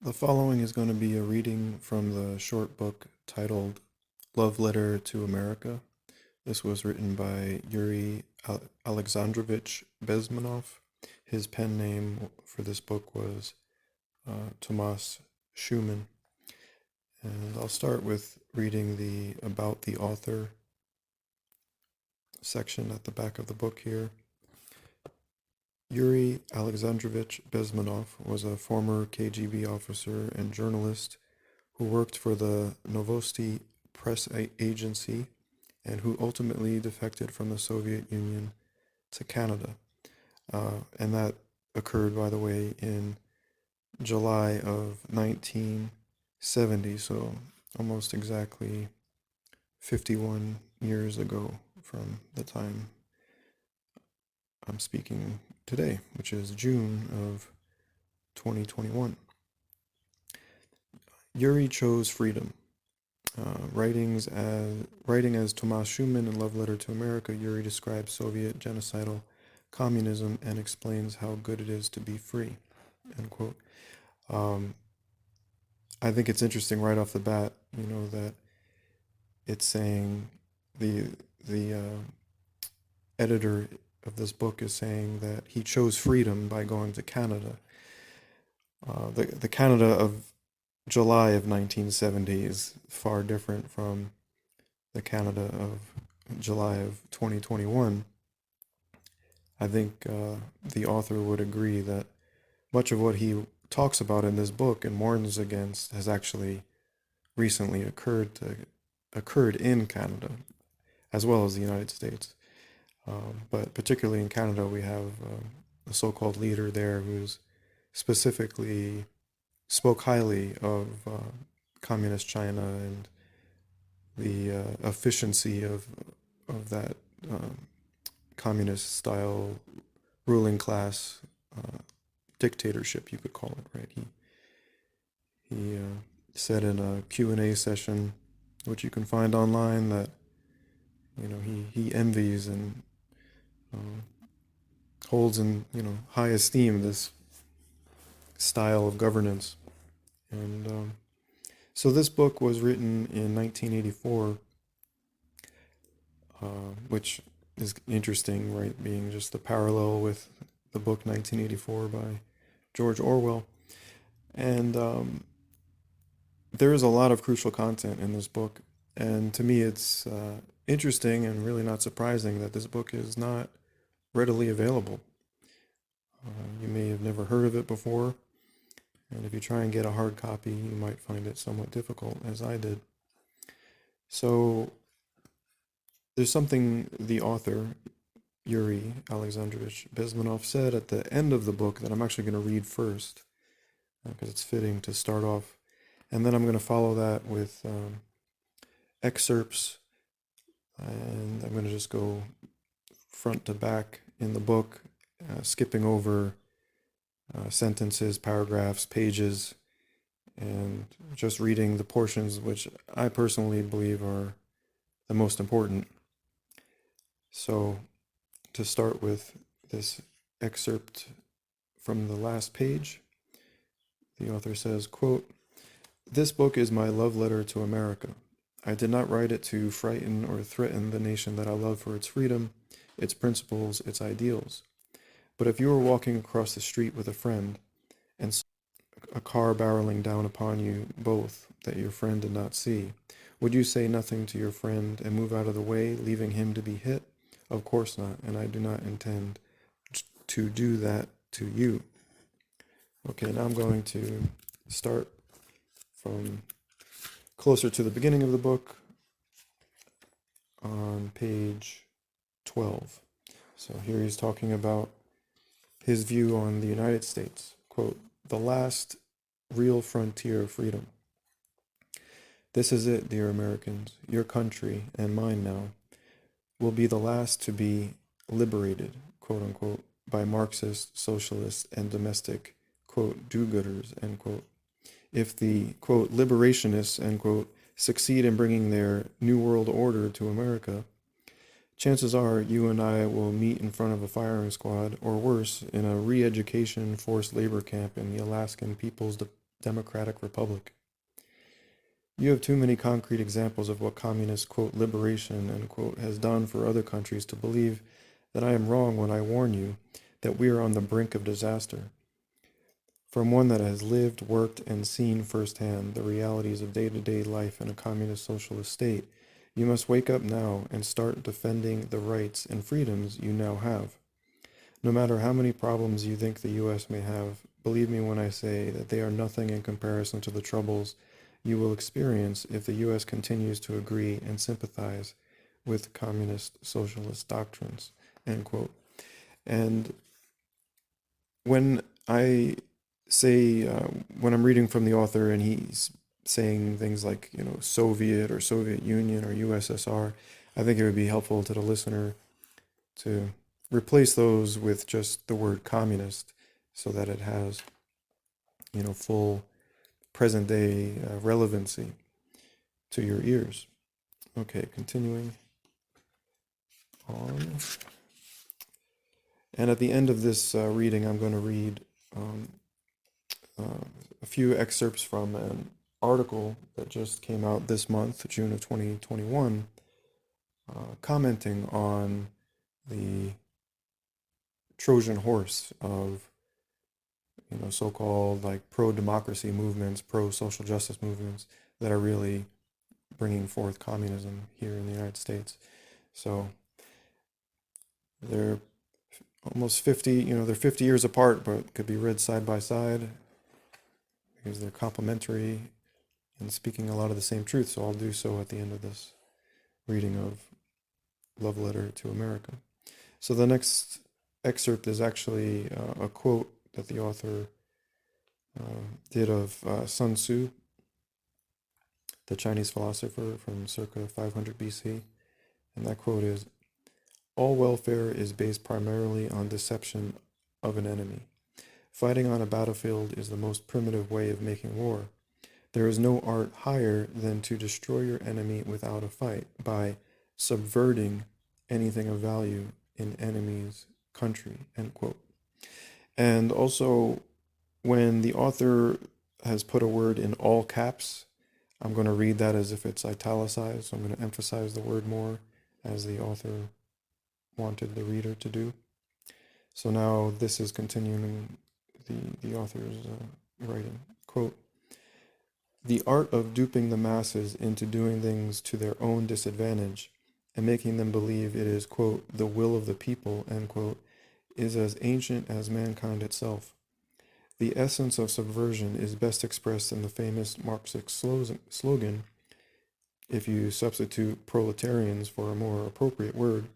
The following is going to be a reading from the short book titled Love Letter to America. This was written by Yuri Alexandrovich Bezmenov. His pen name for this book was Tomas Schumann. And I'll start with reading the About the Author section at the back of the book here. Yuri Alexandrovich Bezmenov was a former KGB officer and journalist who worked for the Novosti press agency and who ultimately defected from the Soviet Union to Canada. And that occurred, by the way, in July of 1970, so almost exactly 51 years ago from the time I'm speaking today, which is June of 2021. Yuri chose freedom. Writing as Tomas Schumann in Love Letter to America, Yuri describes Soviet genocidal communism and explains how good it is to be free. End quote. Um, I think it's interesting right off the bat, that it's saying the editor of this book is saying that he chose freedom by going to Canada. The Canada of July of 1970 is far different from the Canada of July of 2021. I think the author would agree that much of what he talks about in this book and warns against has actually recently occurred in Canada, as well as the United States. But particularly in Canada, we have a so-called leader there who's specifically spoke highly of communist China and the efficiency of that communist style ruling class dictatorship, you could call it, right? He said in a Q&A session, which you can find online, that he envies and holds in high esteem this style of governance. And so this book was written in 1984, which is interesting, right? Being just the parallel with the book 1984 by George Orwell. And there is a lot of crucial content in this book. And to me, it's interesting and really not surprising that this book is not readily available. You may have never heard of it before. And if you try and get a hard copy, you might find it somewhat difficult, as I did. So there's something the author, Yuri Alexandrovich Bezmenov, said at the end of the book that I'm actually going to read first, because it's fitting to start off. And then I'm going to follow that with excerpts, and I'm going to just go front to back in the book, skipping over sentences, paragraphs, pages, and just reading the portions which I personally believe are the most important. So to start with this excerpt from the last page, the author says, quote, "This book is my love letter to America. I did not write it to frighten or threaten the nation that I love for its freedom, its principles, its ideals. But if you were walking across the street with a friend and saw a car barreling down upon you both that your friend did not see, would you say nothing to your friend and move out of the way, leaving him to be hit? Of course not, and I do not intend to do that to you." Okay, now I'm going to start from closer to the beginning of the book on page 12. So here he's talking about his view on the United States. Quote, "The last real frontier of freedom. This is it, dear Americans. Your country, and mine now, will be the last to be liberated, quote unquote, by Marxist, socialist, and domestic, quote, do-gooders, end quote. If the, quote, liberationists, end quote, succeed in bringing their New World Order to America, chances are you and I will meet in front of a firing squad, or worse, in a re-education forced labor camp in the Alaskan People's democratic republic. You have too many concrete examples of what communist, quote, liberation, end quote, has done for other countries to believe that I am wrong when I warn you that we are on the brink of disaster. From one that has lived, worked, and seen firsthand the realities of day-to-day life in a communist socialist state, you must wake up now and start defending the rights and freedoms you now have. No matter how many problems you think the U.S. may have, believe me when I say that they are nothing in comparison to the troubles you will experience if the U.S. continues to agree and sympathize with communist socialist doctrines, end quote. And when I say, when I'm reading from the author and he's saying things like, Soviet or Soviet Union or USSR, I think it would be helpful to the listener to replace those with just the word communist so that it has, full present day relevancy to your ears. Okay, continuing on. And at the end of this reading, I'm going to read a few excerpts from an article that just came out this month, June of 2021, commenting on the Trojan horse of so-called like pro-democracy movements, pro-social justice movements that are really bringing forth communism here in the United States. So they're almost 50, they're 50 years apart, but could be read side by side because they're complementary and speaking a lot of the same truth. So I'll do so at the end of this reading of Love Letter to America. So the next excerpt is actually a quote that the author did of Sun Tzu, the Chinese philosopher from circa 500 BC. And that quote is, "All welfare is based primarily on deception of an enemy. Fighting on a battlefield is the most primitive way of making war. There is no art higher than to destroy your enemy without a fight by subverting anything of value in enemy's country," end quote. And also, when the author has put a word in all caps, I'm going to read that as if it's italicized. So I'm going to emphasize the word more as the author wanted the reader to do. So now this is continuing the author's writing. Quote, "The art of duping the masses into doing things to their own disadvantage and making them believe it is, quote, the will of the people, end quote, is as ancient as mankind itself. The essence of subversion is best expressed in the famous Marxist slogan, if you substitute proletarians for a more appropriate word,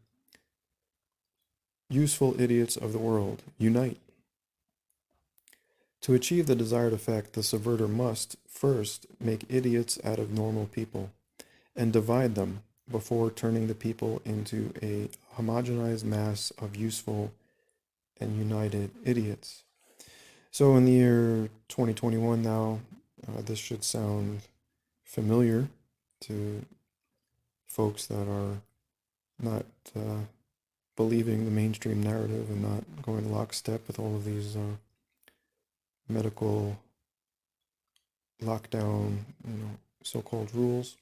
useful idiots of the world, unite. To achieve the desired effect, the subverter must, first, make idiots out of normal people and divide them before turning the people into a homogenized mass of useful and united idiots." So in the year 2021 now, this should sound familiar to folks that are not believing the mainstream narrative and not going lockstep with all of these medical lockdown, so-called rules.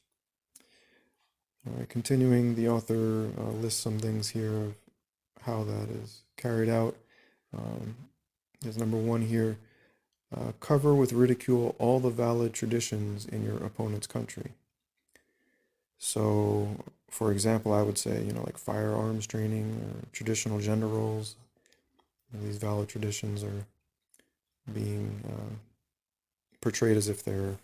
All right, continuing, the author lists some things here of how that is carried out. There's number one here, cover with ridicule all the valid traditions in your opponent's country. So, for example, I would say, like firearms training or traditional gender roles. These valid traditions are being portrayed as if they're,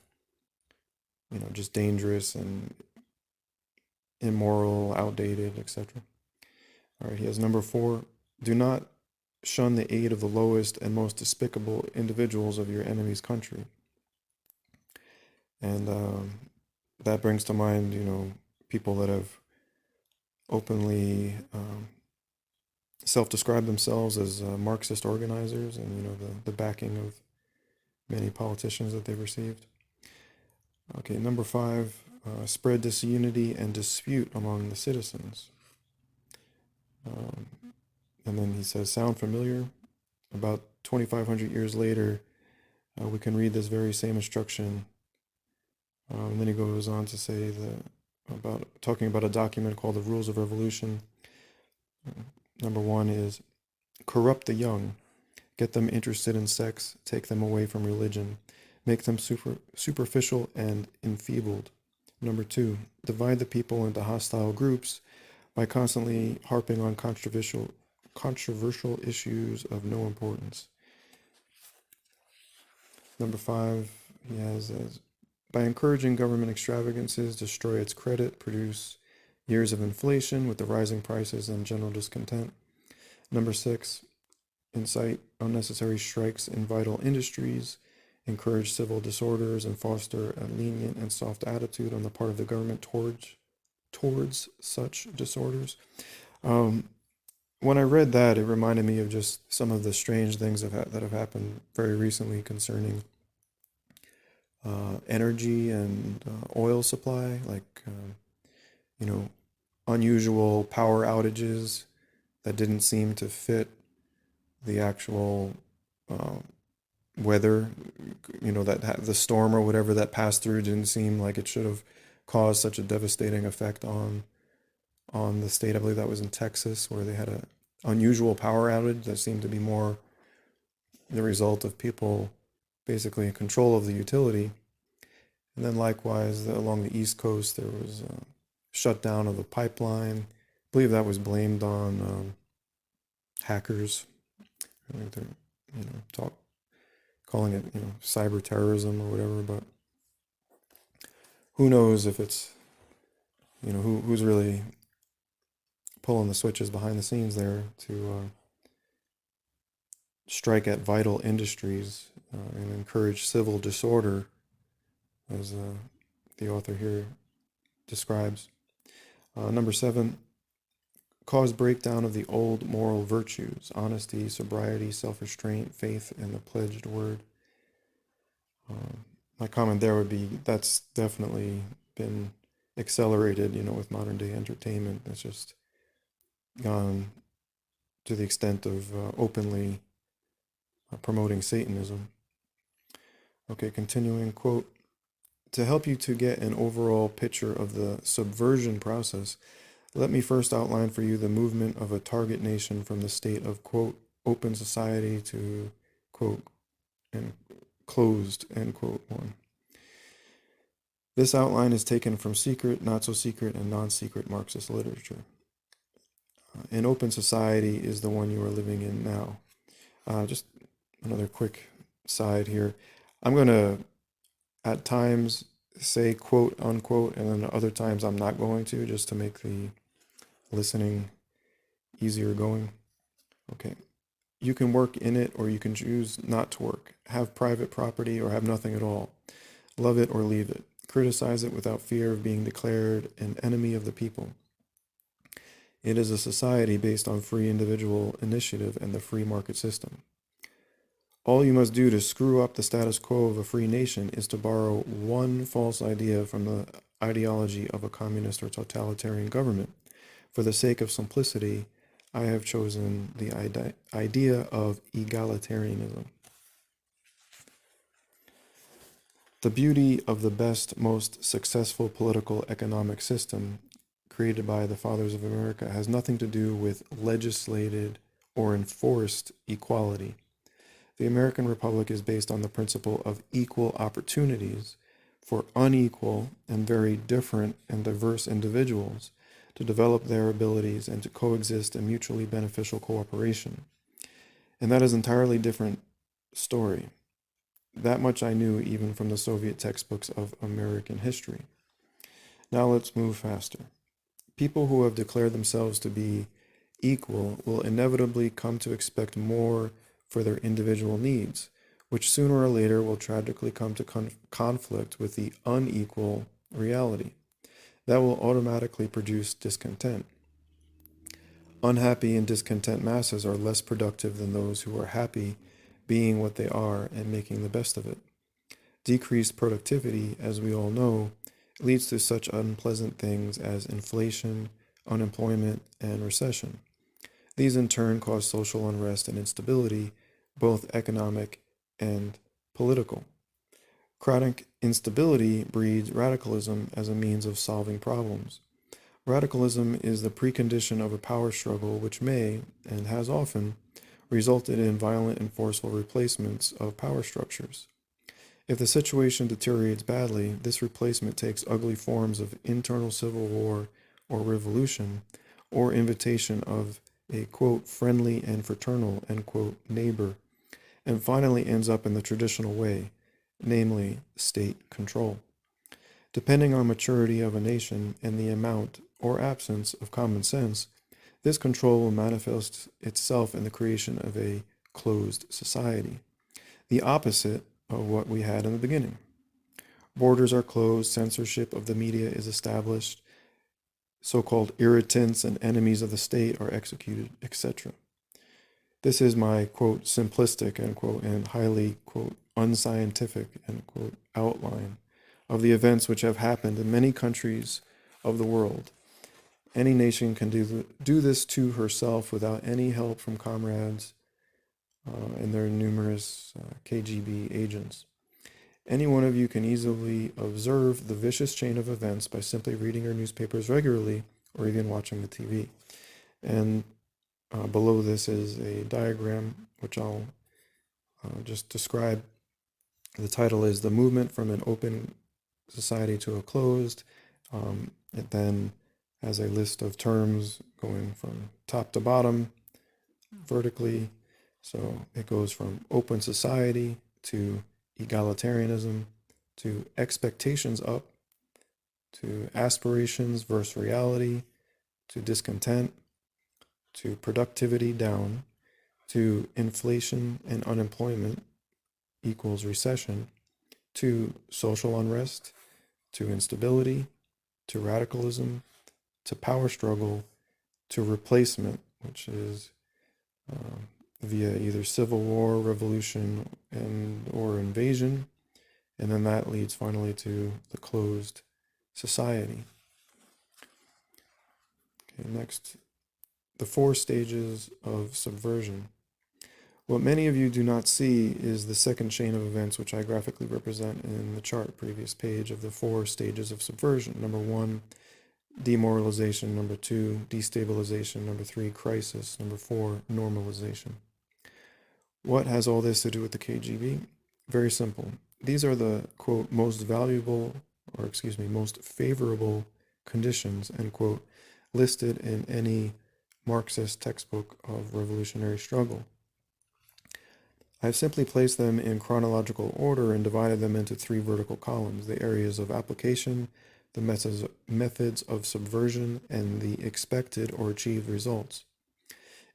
just dangerous and immoral, outdated, etc. All right, he has number 4, do not shun the aid of the lowest and most despicable individuals of your enemy's country. And that brings to mind, people that have openly self-described themselves as Marxist organizers and, the backing of many politicians that they've received. Okay, number 5, spread disunity and dispute among the citizens. And then he says, sound familiar? About 2,500 years later, We can read this very same instruction. And then he goes on to say about talking about a document called the Rules of Revolution. Number one is corrupt the young, get them interested in sex, take them away from religion, make them superficial and enfeebled. Number two, divide the people into hostile groups by constantly harping on controversial issues of no importance. Number five, he has as by encouraging government extravagances, destroy its credit, produce years of inflation with the rising prices and general discontent. Number six, incite unnecessary strikes in vital industries, encourage civil disorders, and foster a lenient and soft attitude on the part of the government towards such disorders. When I read that, it reminded me of just some of the strange things that have happened very recently concerning energy and oil supply, like you know, unusual power outages that didn't seem to fit the actual weather. That the storm or whatever that passed through didn't seem like it should have caused such a devastating effect on the state. I believe that was in Texas, where they had a unusual power outage that seemed to be more the result of people basically in control of the utility. And then likewise, along the East Coast, there was a shutdown of the pipeline. I believe that was blamed on hackers. I think they're, calling it, cyber terrorism or whatever. But who knows if it's, who's really pulling the switches behind the scenes there to strike at vital industries and encourage civil disorder, as the author here describes. Number seven, cause breakdown of the old moral virtues, honesty, sobriety, self-restraint, faith, and the pledged word. My comment there would be that's definitely been accelerated, with modern day entertainment. That's just gone to the extent of openly promoting Satanism. Okay, continuing, quote, to help you to get an overall picture of the subversion process, let me first outline for you the movement of a target nation from the state of, quote, open society to, quote, and closed, end quote, one. This outline is taken from secret, not so secret, and non-secret Marxist literature. An open society is the one you are living in now. Just another quick side here. I'm going to, at times, say quote unquote, and then other times I'm not going to, just to make the listening easier going. Okay. You can work in it, or you can choose not to work. Have private property or have nothing at all. Love it or leave it. Criticize it without fear of being declared an enemy of the people. It is a society based on free individual initiative and the free market system. All you must do to screw up the status quo of a free nation is to borrow one false idea from the ideology of a communist or totalitarian government. For the sake of simplicity, I have chosen the idea of egalitarianism. The beauty of the best, most successful political economic system created by the fathers of America has nothing to do with legislated or enforced equality. The American Republic is based on the principle of equal opportunities for unequal and very different and diverse individuals to develop their abilities and to coexist in mutually beneficial cooperation. And that is an entirely different story. That much I knew even from the Soviet textbooks of American history. Now let's move faster. People who have declared themselves to be equal will inevitably come to expect more for their individual needs, which sooner or later will tragically come to conflict with the unequal reality. That will automatically produce discontent. Unhappy and discontent masses are less productive than those who are happy being what they are and making the best of it. Decreased productivity, as we all know, leads to such unpleasant things as inflation, unemployment, and recession. These in turn cause social unrest and instability, both economic and political. Chronic instability breeds radicalism as a means of solving problems. Radicalism is the precondition of a power struggle which may, and has often, resulted in violent and forceful replacements of power structures. If the situation deteriorates badly, this replacement takes ugly forms of internal civil war or revolution, or invitation of a, quote, friendly and fraternal, end quote, neighbor, and finally ends up in the traditional way, namely state control. Depending on maturity of a nation and the amount or absence of common sense, this control will manifest itself in the creation of a closed society, the opposite of what we had in the beginning. Borders are closed, censorship of the media is established, so-called irritants and enemies of the state are executed, etc. This is my, quote, simplistic, end quote, and highly, quote, unscientific, end quote, outline of the events which have happened in many countries of the world. Any nation can do this to herself without any help from comrades and their numerous KGB agents. Any one of you can easily observe the vicious chain of events by simply reading your newspapers regularly or even watching the TV. And below this is a diagram which I'll just describe. The title is The Movement from an Open Society to a Closed. It then has a list of terms going from top to bottom vertically. So it goes from open society to egalitarianism to expectations up to aspirations versus reality to discontent to productivity down to inflation and unemployment equals recession to social unrest to instability to radicalism to power struggle to replacement, which is via either civil war, revolution, or invasion, and then that leads finally to the closed society. Okay, next, the 4 stages of subversion. What many of you do not see is the second chain of events, which I graphically represent in the chart, previous page, of the 4 stages of subversion. Number 1, demoralization. Number 2, destabilization. Number 3, crisis. Number 4, normalization. What has all this to do with the KGB? Very simple. These are the, quote, most favorable conditions, end quote, listed in any Marxist textbook of revolutionary struggle. I've simply placed them in chronological order and divided them into 3 vertical columns: the areas of application, the methods of subversion, and the expected or achieved results.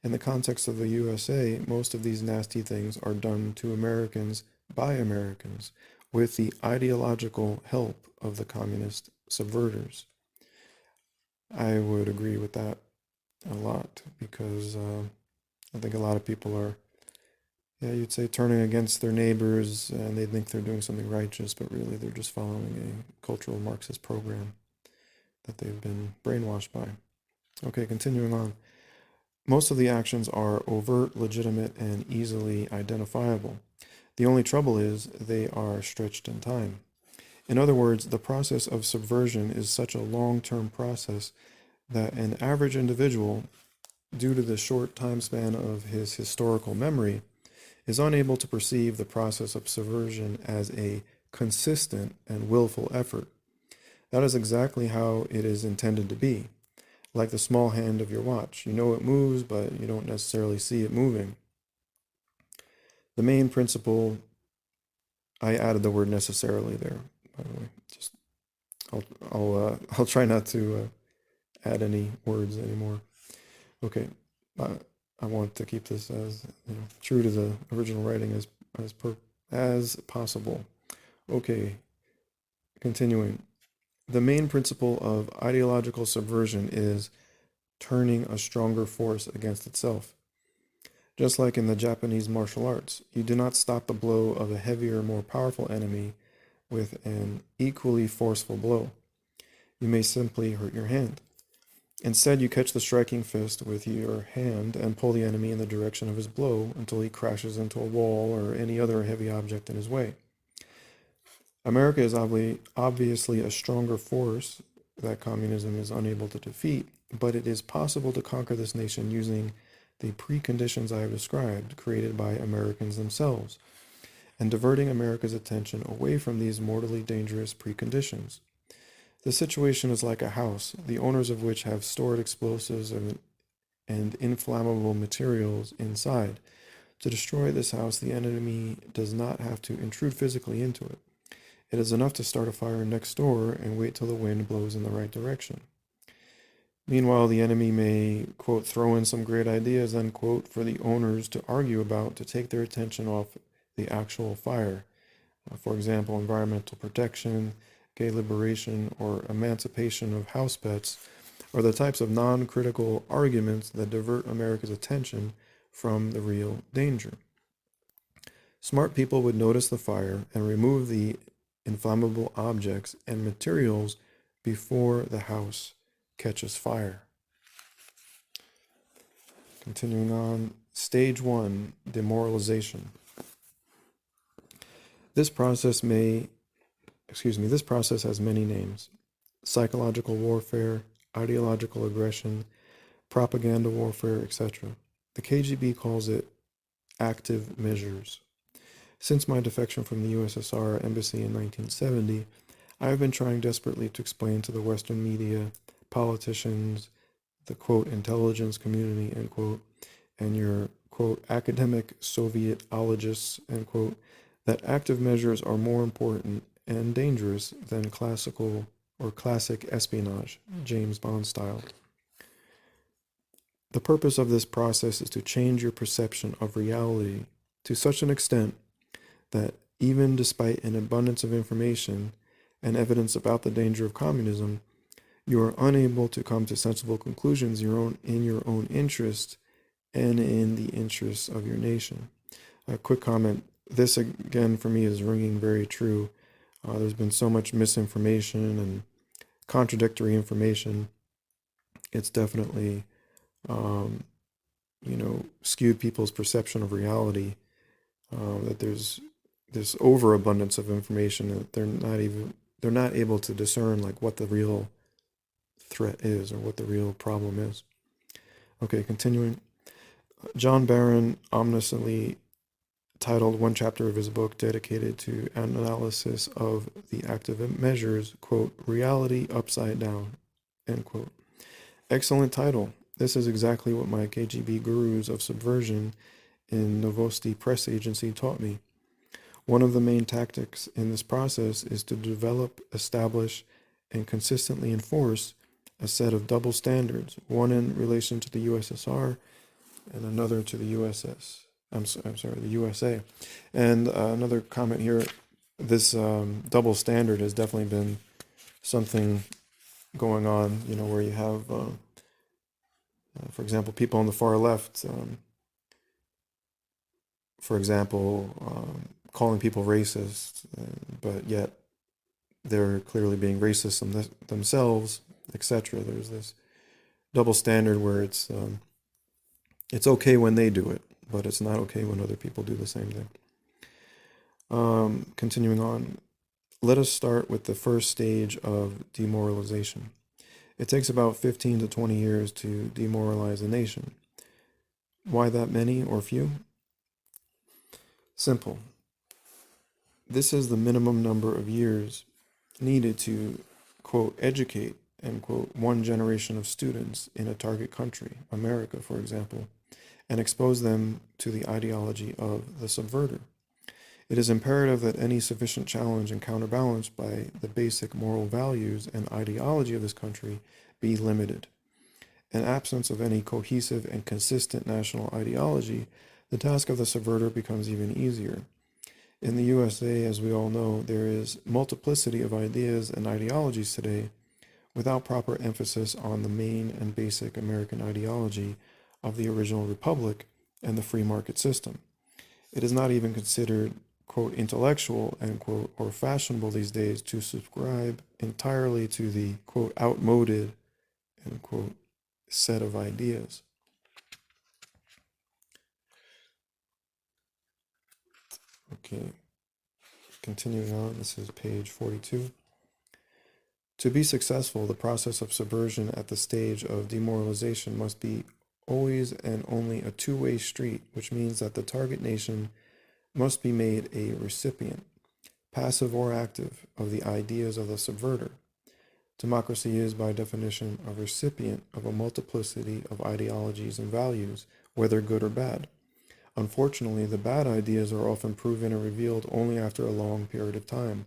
In the context of the USA, most of these nasty things are done to Americans by Americans with the ideological help of the communist subverters. I would agree with that a lot because I think a lot of people are, you'd say turning against their neighbors and they think they're doing something righteous, but really they're just following a cultural Marxist program that they've been brainwashed by. Okay, continuing on. Most of the actions are overt, legitimate, and easily identifiable. The only trouble is they are stretched in time. In other words, the process of subversion is such a long-term process that an average individual, due to the short time span of his historical memory, is unable to perceive the process of subversion as a consistent and willful effort. That is exactly how it is intended to be. Like the small hand of your watch. You know it moves, but you don't necessarily see it moving. The main principle, I added the word necessarily there, by the way. Just I'll try not to add any words anymore. Okay, I want to keep this as true to the original writing as possible. Okay, continuing. The main principle of ideological subversion is turning a stronger force against itself. Just like in the Japanese martial arts, you do not stop the blow of a heavier, more powerful enemy with an equally forceful blow. You may simply hurt your hand. Instead, you catch the striking fist with your hand and pull the enemy in the direction of his blow until he crashes into a wall or any other heavy object in his way. America is obviously a stronger force that communism is unable to defeat, but it is possible to conquer this nation using the preconditions I have described, created by Americans themselves, and diverting America's attention away from these mortally dangerous preconditions. The situation is like a house, the owners of which have stored explosives and inflammable materials inside. To destroy this house, the enemy does not have to intrude physically into it. It is enough to start a fire next door and wait till the wind blows in the right direction. Meanwhile, the enemy may, quote, throw in some great ideas, unquote, for the owners to argue about to take their attention off the actual fire. For example, environmental protection, gay liberation, or emancipation of house pets are the types of non-critical arguments that divert America's attention from the real danger. Smart people would notice the fire and remove the inflammable objects and materials before the house catches fire. Continuing on, stage 1, demoralization. This process has many names: psychological warfare, ideological aggression, propaganda warfare, etc. The KGB calls it active measures. Since my defection from the USSR embassy in 1970, I have been trying desperately to explain to the Western media, politicians, the quote intelligence community, end quote, and your quote academic Sovietologists, end quote, that active measures are more important and dangerous than classical or classic espionage, James Bond style. The purpose of this process is to change your perception of reality to such an extent that even despite an abundance of information and evidence about the danger of communism, you are unable to come to sensible conclusions in your own interest and in the interests of your nation. A quick comment. This, again, for me is ringing very true. There's been so much misinformation and contradictory information. It's definitely, skewed people's perception of reality. That there's this overabundance of information that they're not able to discern like what the real threat is or what the real problem is. Okay, continuing. John Barron ominously titled one chapter of his book dedicated to analysis of the active measures, quote, reality upside down, end quote. Excellent title. This is exactly what my KGB gurus of subversion in Novosti press agency taught me. One of the main tactics in this process is to develop, establish, and consistently enforce a set of double standards, one in relation to the USSR and another to the the USA. And another comment here, this double standard has definitely been something going on, where you have, for example, people on the far left, for example, calling people racist, but yet they're clearly being racist themselves, etc. There's this double standard where it's okay when they do it, but it's not okay when other people do the same thing. Continuing on, let us start with the first stage of demoralization. It takes about 15 to 20 years to demoralize a nation. Why that many or few? Simple. This is the minimum number of years needed to, quote, educate, end quote, one generation of students in a target country, America, for example, and expose them to the ideology of the subverter. It is imperative that any sufficient challenge and counterbalance by the basic moral values and ideology of this country be limited. In absence of any cohesive and consistent national ideology, the task of the subverter becomes even easier. In the USA, as we all know, there is multiplicity of ideas and ideologies today without proper emphasis on the main and basic American ideology of the original republic and the free market system. It is not even considered, quote, intellectual, end quote, or fashionable these days to subscribe entirely to the, quote, outmoded, end quote, set of ideas. Okay, continuing on, this is page 42. To be successful, the process of subversion at the stage of demoralization must be always and only a two-way street, which means that the target nation must be made a recipient, passive or active, of the ideas of the subverter. Democracy is, by definition, a recipient of a multiplicity of ideologies and values, whether good or bad. Unfortunately, the bad ideas are often proven and revealed only after a long period of time.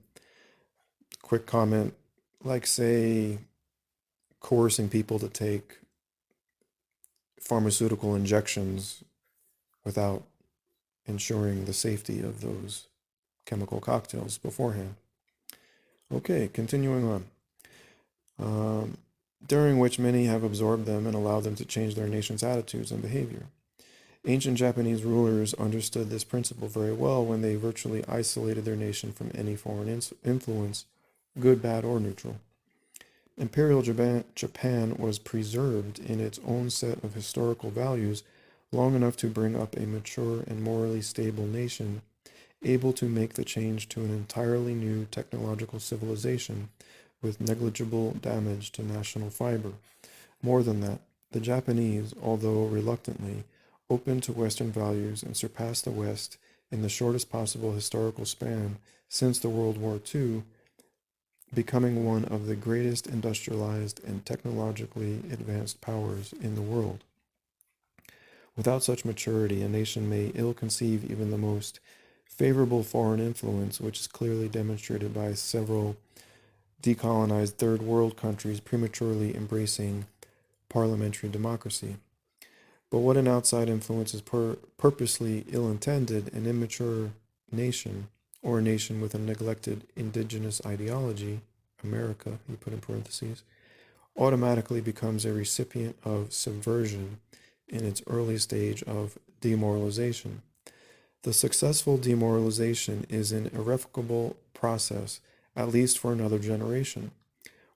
Quick comment, like, say, coercing people to take pharmaceutical injections without ensuring the safety of those chemical cocktails beforehand. Okay, continuing on. During which many have absorbed them and allowed them to change their nation's attitudes and behavior. Ancient Japanese rulers understood this principle very well when they virtually isolated their nation from any foreign influence, good, bad, or neutral. Imperial Japan was preserved in its own set of historical values long enough to bring up a mature and morally stable nation, able to make the change to an entirely new technological civilization with negligible damage to national fiber. More than that, the Japanese, although reluctantly, opened to Western values and surpassed the West in the shortest possible historical span since the World War II, becoming one of the greatest industrialized and technologically advanced powers in the world. Without such maturity, a nation may ill conceive even the most favorable foreign influence, which is clearly demonstrated by several decolonized third world countries prematurely embracing parliamentary democracy. But what an outside influence is purposely ill-intended, an immature nation, or a nation with a neglected indigenous ideology, America, he put in parentheses, automatically becomes a recipient of subversion in its early stage of demoralization. The successful demoralization is an irrevocable process, at least for another generation.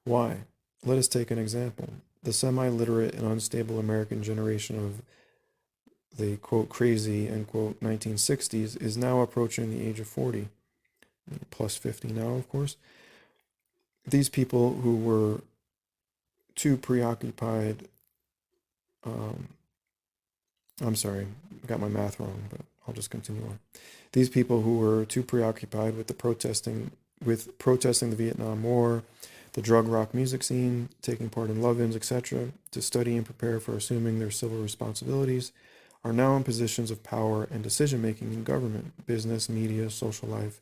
Why? Let us take an example. The semi-literate and unstable American generation of the, quote, crazy, end quote, 1960s is now approaching the age of 40, plus 50 now, of course. These people who were too preoccupied, I'm sorry, I got my math wrong, but I'll just continue on. These people who were too preoccupied with protesting the Vietnam War, the drug rock music scene, taking part in love-ins, etc., to study and prepare for assuming their civil responsibilities, are now in positions of power and decision-making in government, business, media, social life,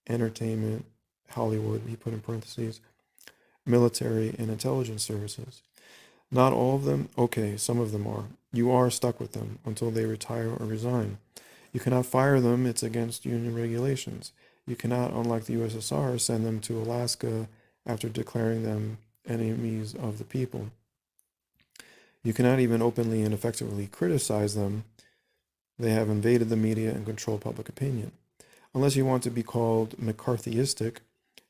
entertainment, Hollywood, he put in parentheses, military, and intelligence services. Not all of them? Okay, some of them are. You are stuck with them until they retire or resign. You cannot fire them, it's against union regulations. You cannot, unlike the USSR, send them to Alaska after declaring them enemies of the people. You cannot even openly and effectively criticize them. They have invaded the media and control public opinion. Unless you want to be called McCarthyistic,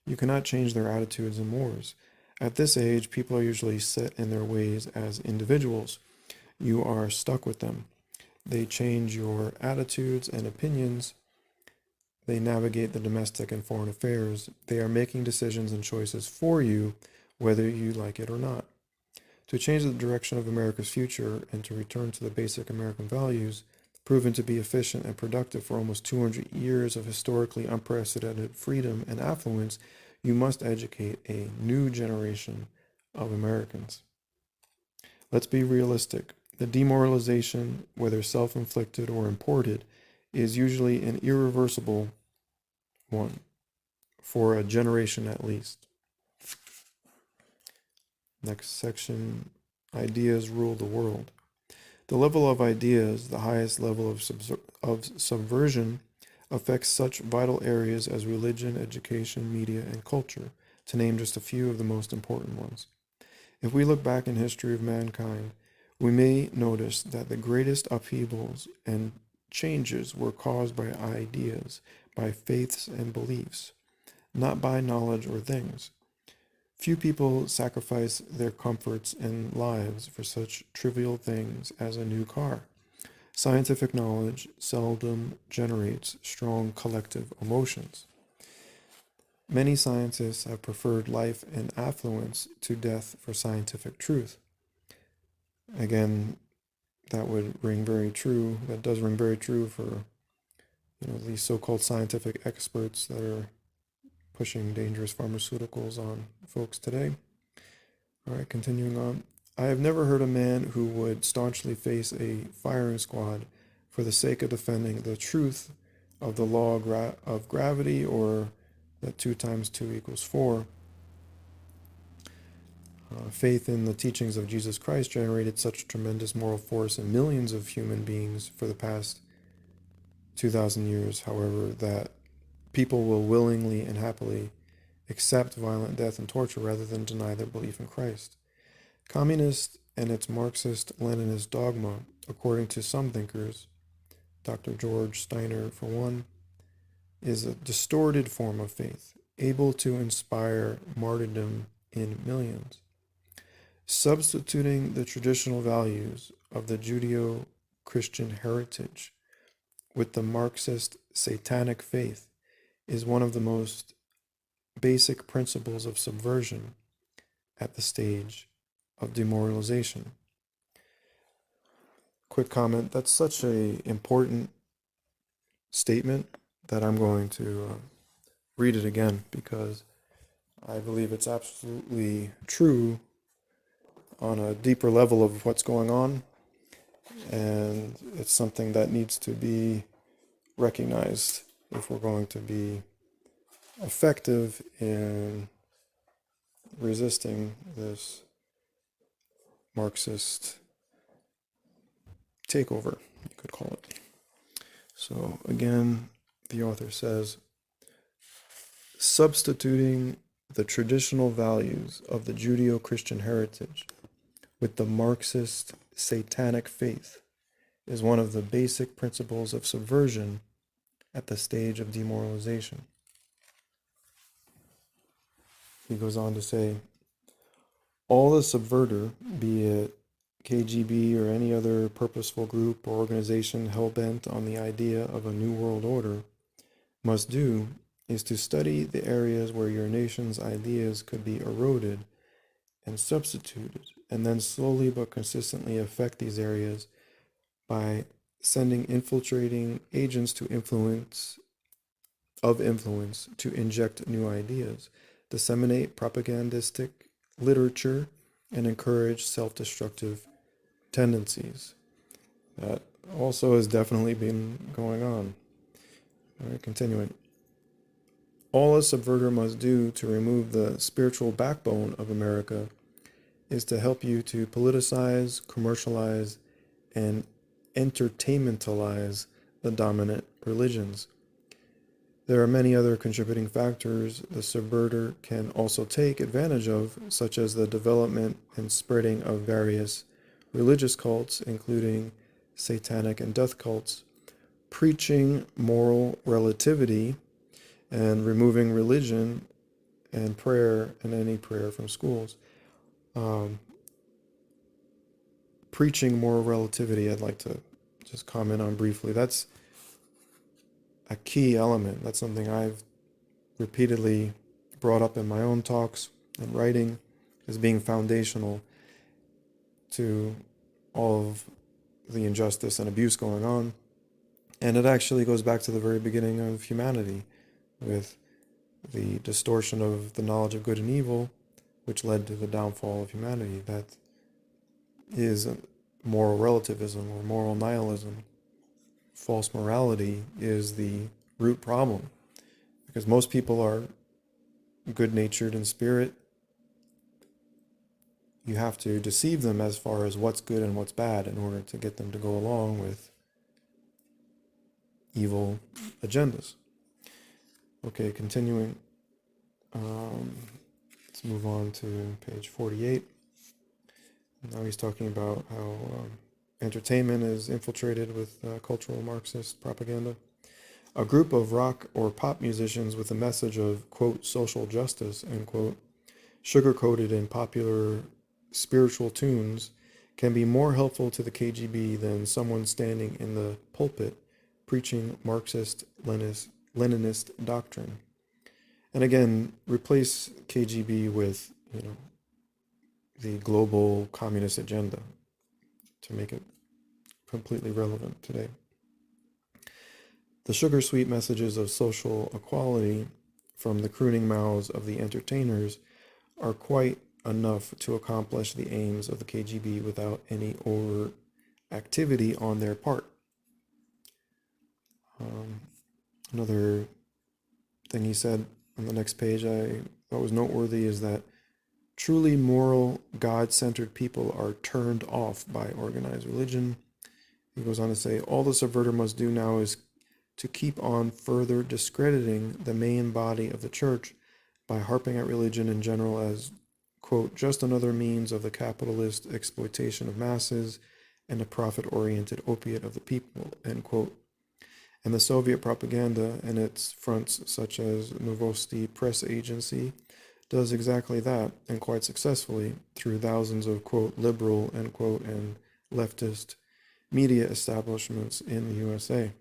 you cannot change their attitudes and mores. At this age, people are usually set in their ways as individuals. You are stuck with them. They change your attitudes and opinions. They navigate the domestic and foreign affairs. They are making decisions and choices for you, whether you like it or not. To change the direction of America's future and to return to the basic American values, proven to be efficient and productive for almost 200 years of historically unprecedented freedom and affluence, you must educate a new generation of Americans. Let's be realistic. The demoralization, whether self-inflicted or imported, is usually an irreversible one, for a generation at least. Next section, ideas rule the world. The level of ideas, the highest level of subversion, affects such vital areas as religion, education, media, and culture, to name just a few of the most important ones. If we look back in history of mankind, we may notice that the greatest upheavals and changes were caused by ideas, by faiths and beliefs, not by knowledge or things. Few people sacrifice their comforts and lives for such trivial things as a new car. Scientific knowledge seldom generates strong collective emotions. Many scientists have preferred life and affluence to death for scientific truth. Again, that would ring very true. That does ring very true for these so-called scientific experts that are pushing dangerous pharmaceuticals on folks today. All right, continuing on. I have never heard a man who would staunchly face a firing squad for the sake of defending the truth of the law of gravity, or that 2 times 2 equals 4. Faith in the teachings of Jesus Christ generated such tremendous moral force in millions of human beings for the past 2,000 years, however, that people will willingly and happily accept violent death and torture rather than deny their belief in Christ. Communist and its Marxist-Leninist dogma, according to some thinkers, Dr. George Steiner for one, is a distorted form of faith, able to inspire martyrdom in millions. Substituting the traditional values of the Judeo-Christian heritage with the Marxist satanic faith is one of the most basic principles of subversion at the stage of demoralization. Quick comment, that's such an important statement that I'm going to read it again because I believe it's absolutely true on a deeper level of what's going on, and it's something that needs to be recognized if we're going to be effective in resisting this Marxist takeover, you could call it. So again, the author says, substituting the traditional values of the Judeo-Christian heritage with the Marxist satanic faith is one of the basic principles of subversion at the stage of demoralization. He goes on to say, all the subverter, be it KGB or any other purposeful group or organization hell-bent on the idea of a new world order, must do is to study the areas where your nation's ideas could be eroded and substituted, and then slowly but consistently affect these areas by sending infiltrating agents to influence to inject new ideas, disseminate propagandistic literature, and encourage self-destructive tendencies. That also has definitely been going on. All right, continuing. All a subverter must do to remove the spiritual backbone of America is to help you to politicize, commercialize, and entertainmentalize the dominant religions. There are many other contributing factors the subverter can also take advantage of, such as the development and spreading of various religious cults, including satanic and death cults, preaching moral relativity, and removing religion and prayer and any prayer from schools. Preaching moral relativity, I'd like to just comment on briefly. That's a key element. That's something I've repeatedly brought up in my own talks and writing as being foundational to all of the injustice and abuse going on. And it actually goes back to the very beginning of humanity with the distortion of the knowledge of good and evil, which led to the downfall of humanity. That is moral relativism or moral nihilism. False morality is the root problem, because most people are good-natured in spirit. You have to deceive them as far as what's good and what's bad in order to get them to go along with evil agendas. Okay, continuing. Let's move on to page 48. Now he's talking about how entertainment is infiltrated with cultural Marxist propaganda. A group of rock or pop musicians with a message of, quote, social justice, end quote, sugar-coated in popular spiritual tunes, can be more helpful to the KGB than someone standing in the pulpit preaching Marxist Leninist doctrine. And again, replace KGB with, the global communist agenda to make it completely relevant today. The sugar-sweet messages of social equality from the crooning mouths of the entertainers are quite enough to accomplish the aims of the KGB without any overt activity on their part. Another thing he said on the next page I thought was noteworthy is that truly moral, God-centered people are turned off by organized religion. He goes on to say, all the subverter must do now is to keep on further discrediting the main body of the church by harping at religion in general as, quote, just another means of the capitalist exploitation of masses and a profit-oriented opiate of the people, end quote. And the Soviet propaganda and its fronts, such as Novosti Press Agency, does exactly that, and quite successfully, through thousands of, quote, liberal, end quote, and leftist media establishments in the USA.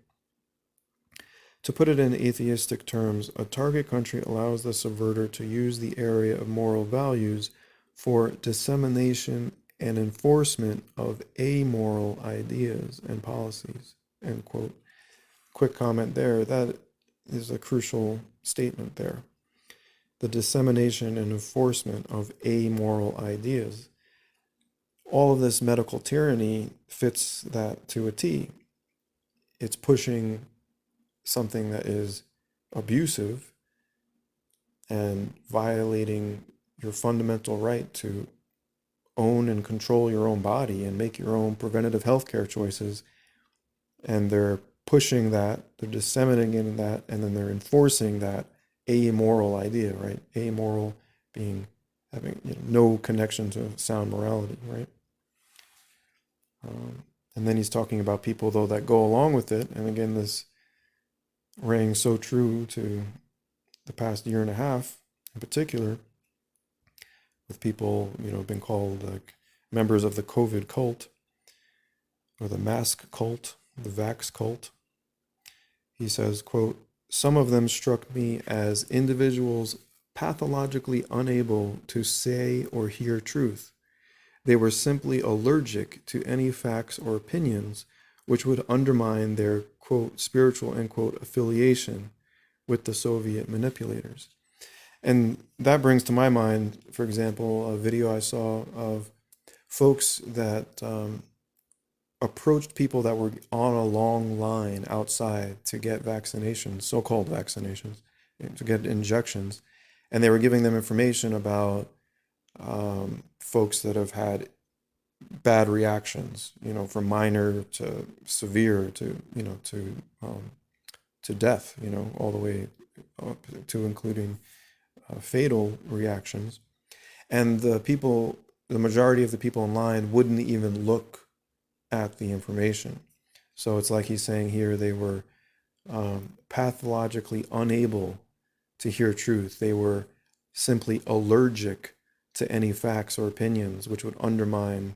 To put it in atheistic terms, a target country allows the subverter to use the area of moral values for dissemination and enforcement of amoral ideas and policies, end quote. Quick comment there, that is a crucial statement there. The dissemination and enforcement of amoral ideas. All of this medical tyranny fits that to a T. It's pushing something that is abusive and violating your fundamental right to own and control your own body and make your own preventative healthcare choices. And they're pushing that, they're disseminating that, and then they're enforcing that amoral idea, right? Amoral being having no connection to sound morality, right? And then he's talking about people, though, that go along with it. And again, this rang so true to the past year and a half in particular, with people, been called like members of the COVID cult or the mask cult, the vax cult. He says, quote, some of them struck me as individuals pathologically unable to say or hear truth. They were simply allergic to any facts or opinions which would undermine their, quote, spiritual, end quote, affiliation with the Soviet manipulators. And that brings to my mind, for example, a video I saw of folks that approached people that were on a long line outside to get vaccinations, so-called vaccinations, to get injections. And they were giving them information about folks that have had bad reactions, from minor to severe to, to death, all the way up to including fatal reactions. And the majority of the people in line wouldn't even look at the information. So it's like he's saying here, they were pathologically unable to hear truth. They were simply allergic to any facts or opinions which would undermine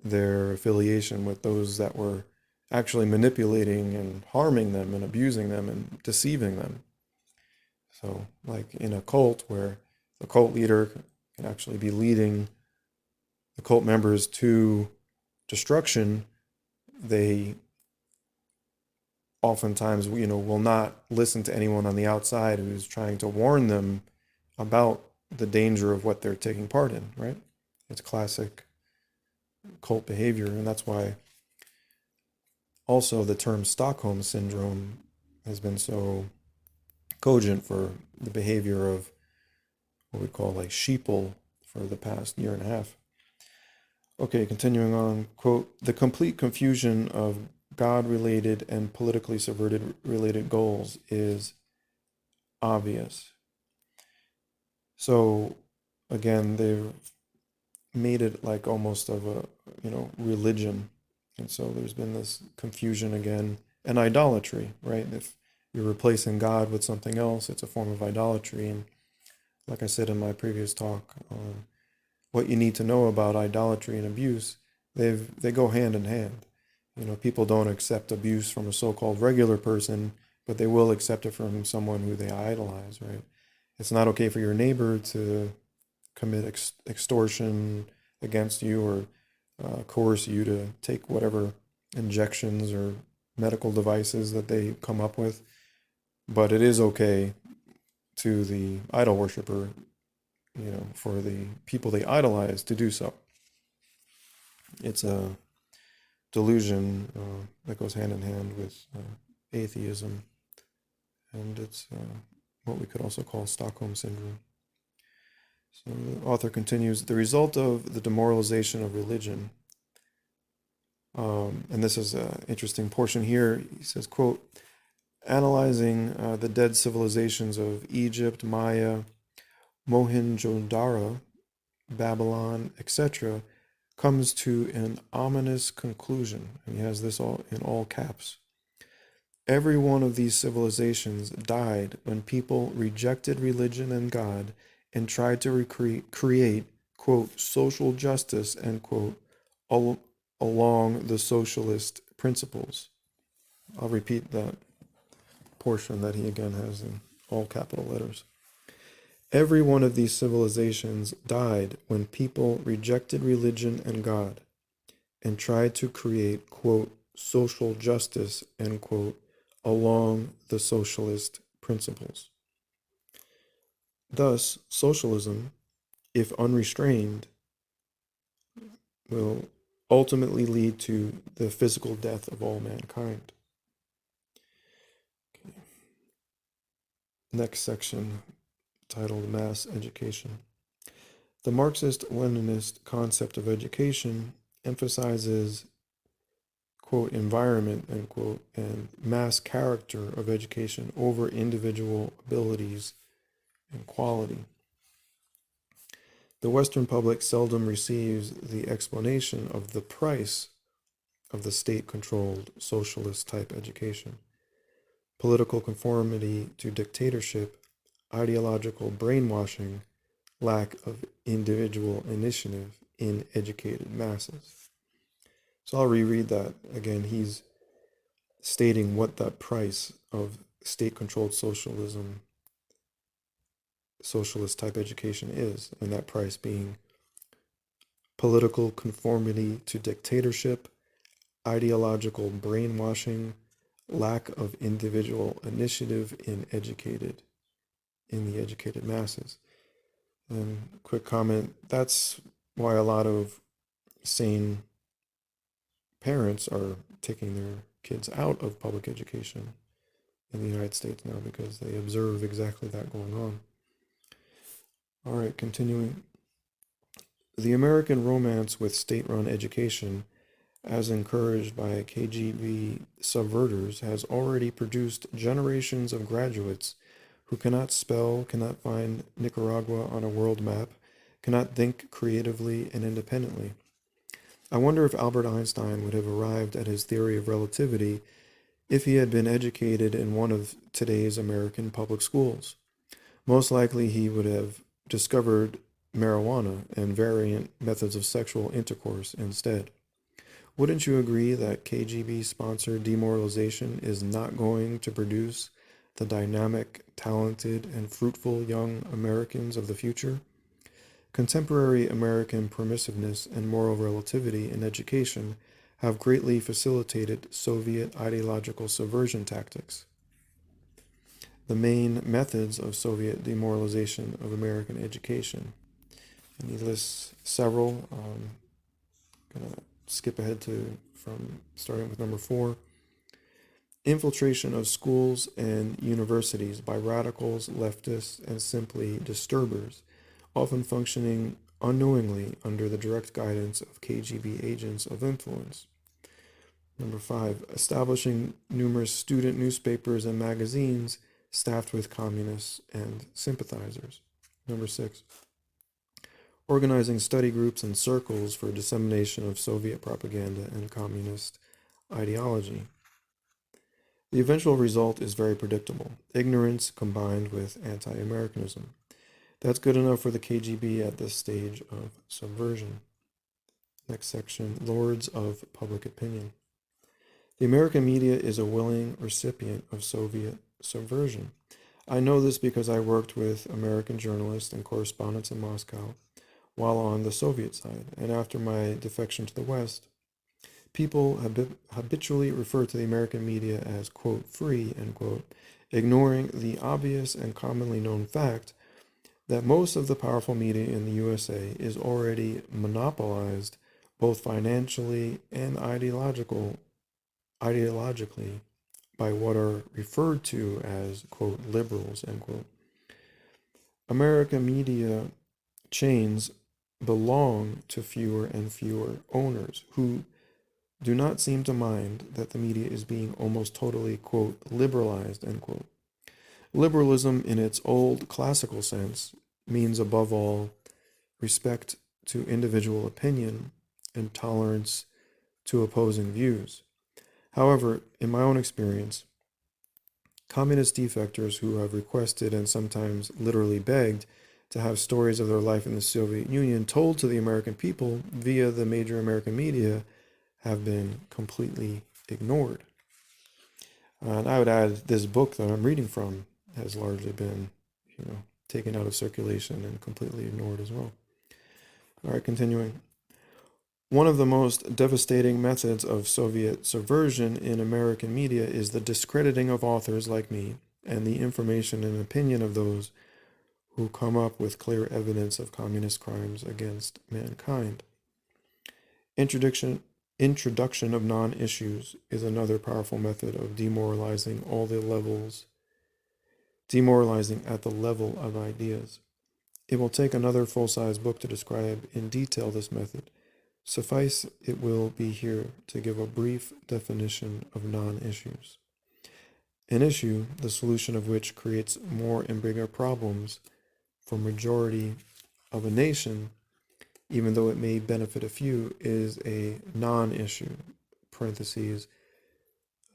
their affiliation with those that were actually manipulating and harming them and abusing them and deceiving them. So like in a cult where the cult leader can actually be leading the cult members to destruction, they oftentimes, will not listen to anyone on the outside who's trying to warn them about the danger of what they're taking part in, right? It's classic cult behavior, and that's why also the term Stockholm Syndrome has been so cogent for the behavior of what we call like sheeple for the past year and a half. Okay, continuing on, quote, the complete confusion of God-related and politically subverted related goals is obvious. So again, they've made it like almost of a, religion. And so there's been this confusion again, and idolatry, right? If you're replacing God with something else, it's a form of idolatry. And like I said in my previous talk on what you need to know about idolatry and abuse, they go hand in hand. People don't accept abuse from a so-called regular person, but they will accept it from someone who they idolize, right? It's not okay for your neighbor to commit extortion against you or coerce you to take whatever injections or medical devices that they come up with. But it is okay to the idol worshiper, for the people they idolize to do so. It's a delusion that goes hand in hand with atheism, and it's what we could also call Stockholm Syndrome. So the author continues, the result of the demoralization of religion, and this is an interesting portion here, he says, quote, analyzing the dead civilizations of Egypt, Maya, Mohenjo-daro, Babylon, etc., comes to an ominous conclusion, and he has this all in all caps. Every one of these civilizations died when people rejected religion and God and tried to create, quote, social justice, end quote, along the socialist principles. I'll repeat that portion that he again has in all capital letters. Every one of these civilizations died when people rejected religion and God and tried to create, quote, social justice, end quote, along the socialist principles. Thus, socialism, if unrestrained, will ultimately lead to the physical death of all mankind. Okay. Next section, titled Mass Education. The Marxist-Leninist concept of education emphasizes, quote, environment, end quote, and mass character of education over individual abilities and quality. The Western public seldom receives the explanation of the price of the state-controlled socialist-type education. Political conformity to dictatorship, ideological brainwashing, lack of individual initiative in educated masses. So I'll reread that again. He's stating what that price of state-controlled socialism, socialist-type education is, and that price being political conformity to dictatorship, ideological brainwashing, lack of individual initiative in the educated masses. And quick comment, that's why a lot of sane parents are taking their kids out of public education in the United States now, because they observe exactly that going on. All right, continuing. The American romance with state-run education, as encouraged by KGB subverters, has already produced generations of graduates who cannot spell, cannot find Nicaragua on a world map, cannot think creatively and independently. I wonder if Albert Einstein would have arrived at his theory of relativity if he had been educated in one of today's American public schools. Most likely he would have discovered marijuana and variant methods of sexual intercourse instead. Wouldn't you agree that KGB-sponsored demoralization is not going to produce the dynamic, talented, and fruitful young Americans of the future? Contemporary American permissiveness and moral relativity in education have greatly facilitated Soviet ideological subversion tactics. The main methods of Soviet demoralization of American education. And he lists several. I'm going to skip ahead from starting with number 4. Infiltration of schools and universities by radicals, leftists, and simply disturbers, often functioning unknowingly under the direct guidance of KGB agents of influence. Number 5, establishing numerous student newspapers and magazines staffed with communists and sympathizers. Number 6, organizing study groups and circles for dissemination of Soviet propaganda and communist ideology. The eventual result is very predictable: ignorance combined with anti-Americanism. That's good enough for the KGB at this stage of subversion. Next section, Lords of Public Opinion. The American media is a willing recipient of Soviet subversion. I know this because I worked with American journalists and correspondents in Moscow while on the Soviet side, and after my defection to the West, people habitually refer to the American media as, quote, free, end quote, ignoring the obvious and commonly known fact that most of the powerful media in the USA is already monopolized both financially and ideologically by what are referred to as, quote, liberals, end quote. American media chains belong to fewer and fewer owners who do not seem to mind that the media is being almost totally, quote, liberalized, end quote. Liberalism in its old classical sense means above all respect to individual opinion and tolerance to opposing views. However, in my own experience, communist defectors who have requested and sometimes literally begged to have stories of their life in the Soviet Union told to the American people via the major American media have been completely ignored. And I would add this book that I'm reading from has largely been, taken out of circulation and completely ignored as well. All right, continuing. One of the most devastating methods of Soviet subversion in American media is the discrediting of authors like me and the information and opinion of those who come up with clear evidence of communist crimes against mankind. Introduction of non-issues is another powerful method of demoralizing at the level of ideas. It will take another full-size book to describe in detail this method. Suffice it will be here to give a brief definition of non-issues. An issue, the solution of which creates more and bigger problems for majority of a nation, even though it may benefit a few, is a non-issue. Parentheses.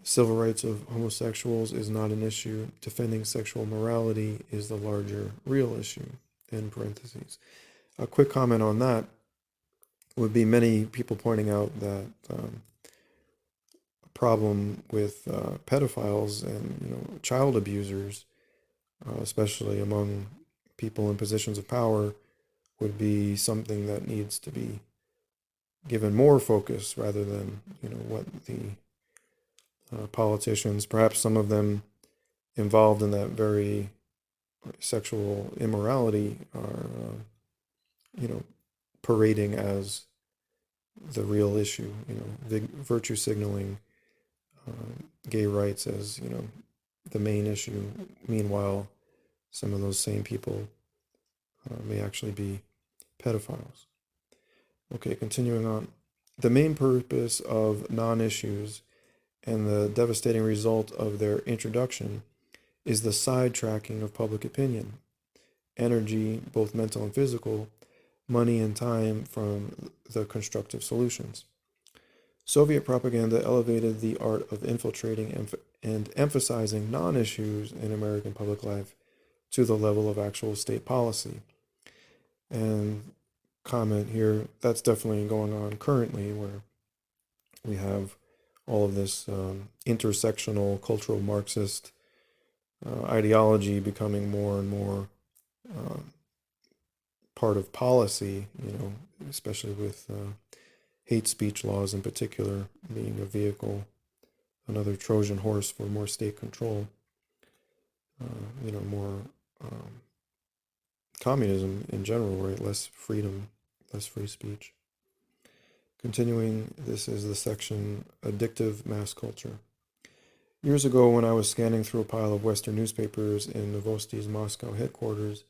Civil rights of homosexuals is not an issue. Defending sexual morality is the larger real issue. End parentheses. A quick comment on that would be many people pointing out that a problem with pedophiles and child abusers, especially among people in positions of power, would be something that needs to be given more focus rather than what the politicians, perhaps some of them involved in that very sexual immorality, are parading as the real issue, virtue signaling gay rights as, the main issue. Meanwhile, some of those same people may actually be pedophiles. Okay, continuing on. The main purpose of non-issues and the devastating result of their introduction is the sidetracking of public opinion, energy, both mental and physical, money and time from the constructive solutions. Soviet propaganda elevated the art of infiltrating and emphasizing non-issues in American public life to the level of actual state policy. And comment here, that's definitely going on currently, where we have all of this intersectional cultural Marxist ideology becoming more and more part of policy, especially with hate speech laws in particular being a vehicle, another Trojan horse for more state control, more communism in general, right? Less freedom, less free speech. Continuing, this is the section Addictive Mass Culture. Years ago, when I was scanning through a pile of Western newspapers in Novosti's Moscow headquarters,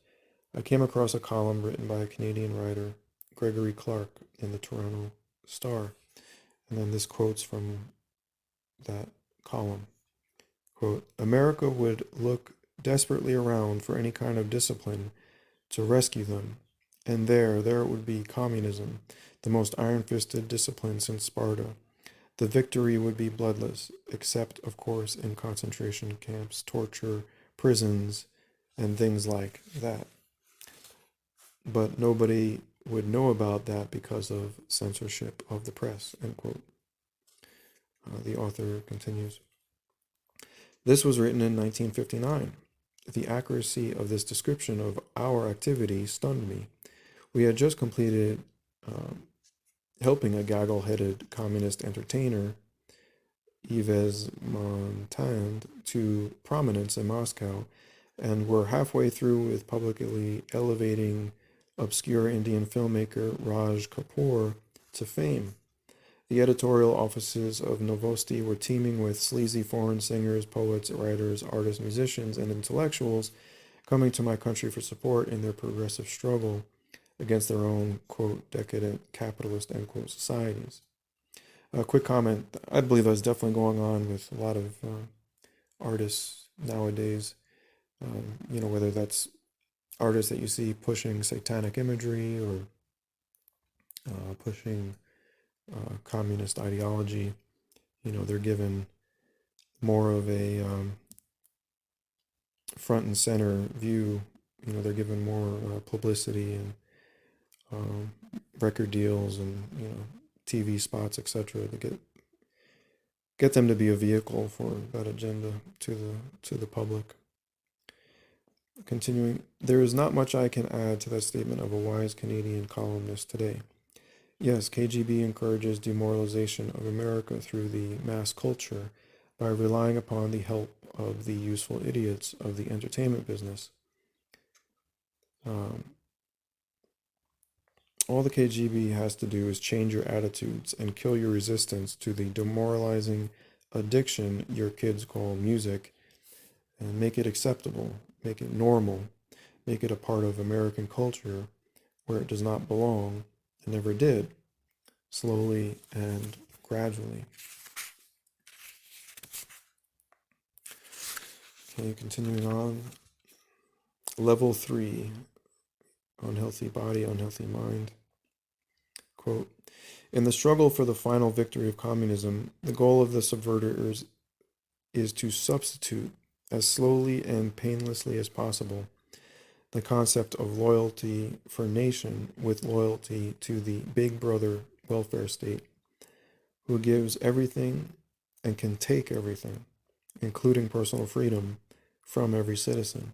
I came across a column written by a Canadian writer, Gregory Clark, in the Toronto Star. And then this quotes from that column. Quote, America would look desperately around for any kind of discipline to rescue them. And there it would be communism, the most iron-fisted discipline since Sparta. The victory would be bloodless, except, of course, in concentration camps, torture, prisons, and things like that. but nobody would know about that because of censorship of the press, end quote. The author continues. This was written in 1959. The accuracy of this description of our activity stunned me. We had just completed helping a gaggle-headed communist entertainer, Yves Montand, to prominence in Moscow, and were halfway through with publicly elevating obscure Indian filmmaker Raj Kapoor to fame. The editorial offices of Novosti were teeming with sleazy foreign singers, poets, writers, artists, musicians, and intellectuals coming to my country for support in their progressive struggle against their own, quote, decadent capitalist, end quote, societies. A quick comment, I believe that's definitely going on with a lot of artists nowadays, whether that's artists that you see pushing satanic imagery or pushing communist ideology. They're given more of a front and center view. They're given more publicity and record deals and TV spots, etc. to get them to be a vehicle for that agenda to the public. Continuing, there is not much I can add to that statement of a wise Canadian columnist today. Yes, KGB encourages demoralization of America through the mass culture by relying upon the help of the useful idiots of the entertainment business. All the KGB has to do is change your attitudes and kill your resistance to the demoralizing addiction your kids call music, and make it acceptable, make it normal, make it a part of American culture where it does not belong and never did, slowly and gradually. Okay, continuing on. Level 3, unhealthy body, unhealthy mind. Quote, in the struggle for the final victory of communism, the goal of the subverters is to substitute as slowly and painlessly as possible the concept of loyalty for nation with loyalty to the big brother welfare state, who gives everything and can take everything, including personal freedom, from every citizen.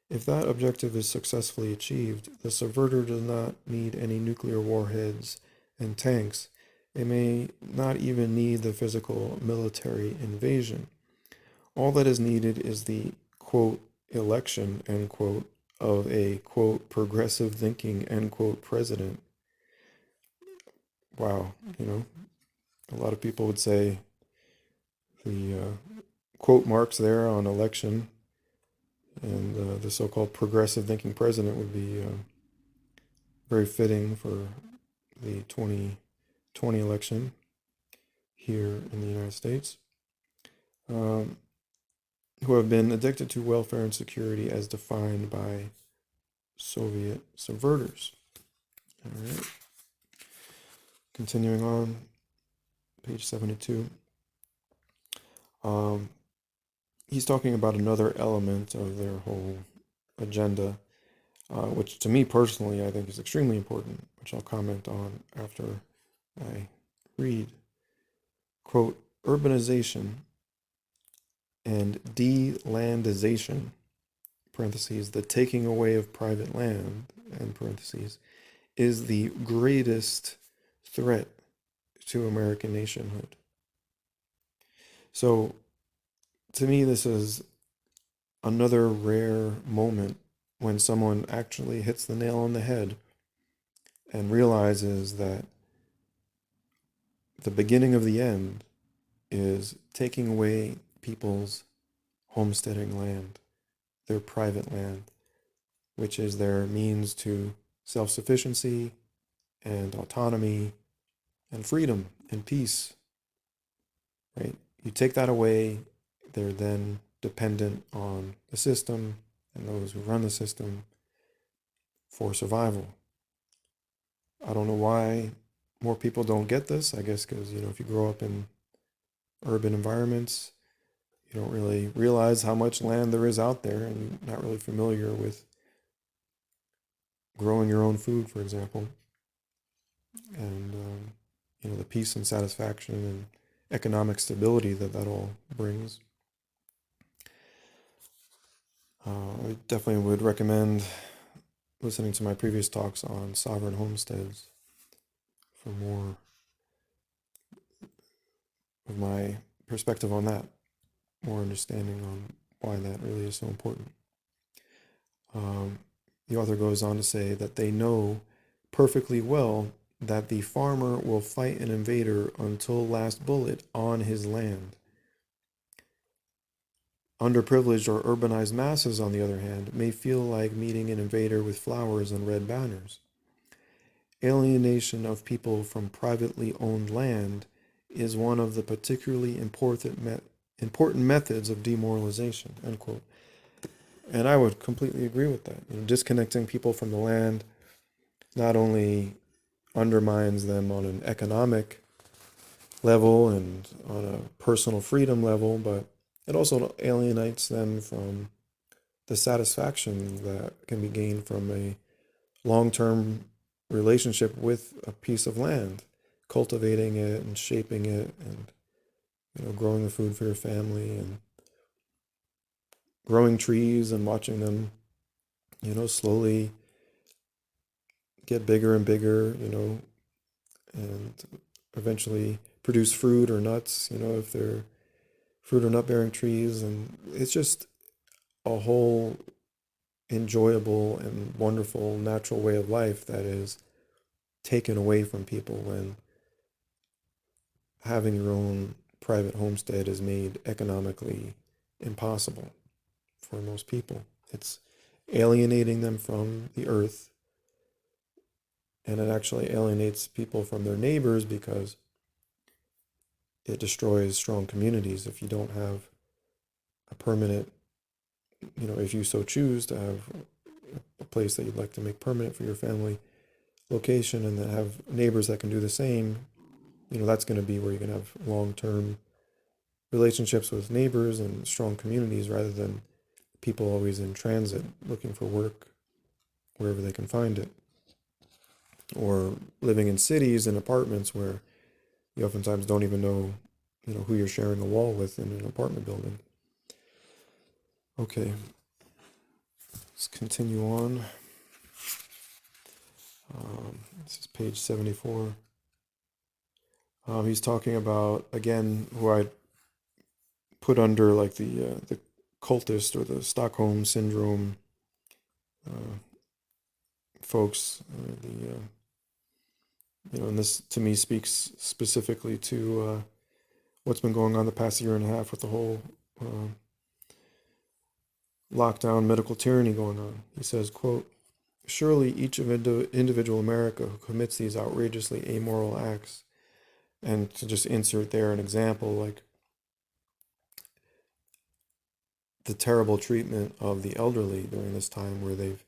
If that objective is successfully achieved, the subverter does not need any nuclear warheads and tanks. It may not even need the physical military invasion. All that is needed is the, quote, election, end quote, of a, quote, progressive thinking, end quote, president. Wow, a lot of people would say the quote marks there on election and the so-called progressive thinking president would be very fitting for the 2020 election here in the United States, who have been addicted to welfare and security as defined by Soviet subverters. All right. Continuing on, page 72. He's talking about another element of their whole agenda, which to me personally I think is extremely important, which I'll comment on after I read. Quote, urbanization and de-landization, parentheses, the taking away of private land, end parentheses, is the greatest threat to American nationhood. So, to me, this is another rare moment when someone actually hits the nail on the head and realizes that the beginning of the end is taking away people's homesteading land, their private land, which is their means to self-sufficiency and autonomy and freedom and peace, right? You take that away, they're then dependent on the system and those who run the system for survival. I don't know why more people don't get this. I guess because, if you grow up in urban environments, you don't really realize how much land there is out there and you're not really familiar with growing your own food, for example, and the peace and satisfaction and economic stability that all brings. I definitely would recommend listening to my previous talks on sovereign homesteads for more of my perspective on that, more understanding on why that really is so important. The author goes on to say that they know perfectly well that the farmer will fight an invader until last bullet on his land. Underprivileged or urbanized masses, on the other hand, may feel like meeting an invader with flowers and red banners. Alienation of people from privately owned land is one of the particularly important methods of demoralization, end quote. And I would completely agree with that. Disconnecting people from the land not only undermines them on an economic level and on a personal freedom level, but it also alienates them from the satisfaction that can be gained from a long-term relationship with a piece of land, cultivating it and shaping it, and growing the food for your family, and growing trees and watching them slowly get bigger and bigger, and eventually produce fruit or nuts, if they're fruit or nut bearing trees. And it's just a whole enjoyable and wonderful natural way of life that is taken away from people when having your own private homestead is made economically impossible for most people. It's alienating them from the earth, and it actually alienates people from their neighbors because it destroys strong communities. If you don't have a permanent, if you so choose to have a place that you'd like to make permanent for your family location, and then have neighbors that can do the same, that's going to be where you're going to have long-term relationships with neighbors and strong communities, rather than people always in transit looking for work wherever they can find it, or living in cities and apartments where you oftentimes don't even know who you're sharing a wall with in an apartment building. Okay, let's continue on. This is page 74. He's talking about, again, who I put under like the cultist or the Stockholm syndrome folks. And this to me speaks specifically to what's been going on the past year and a half with the whole lockdown medical tyranny going on. He says, quote, "Surely each of individual America who commits these outrageously amoral acts," and to just insert there an example, like the terrible treatment of the elderly during this time, where they've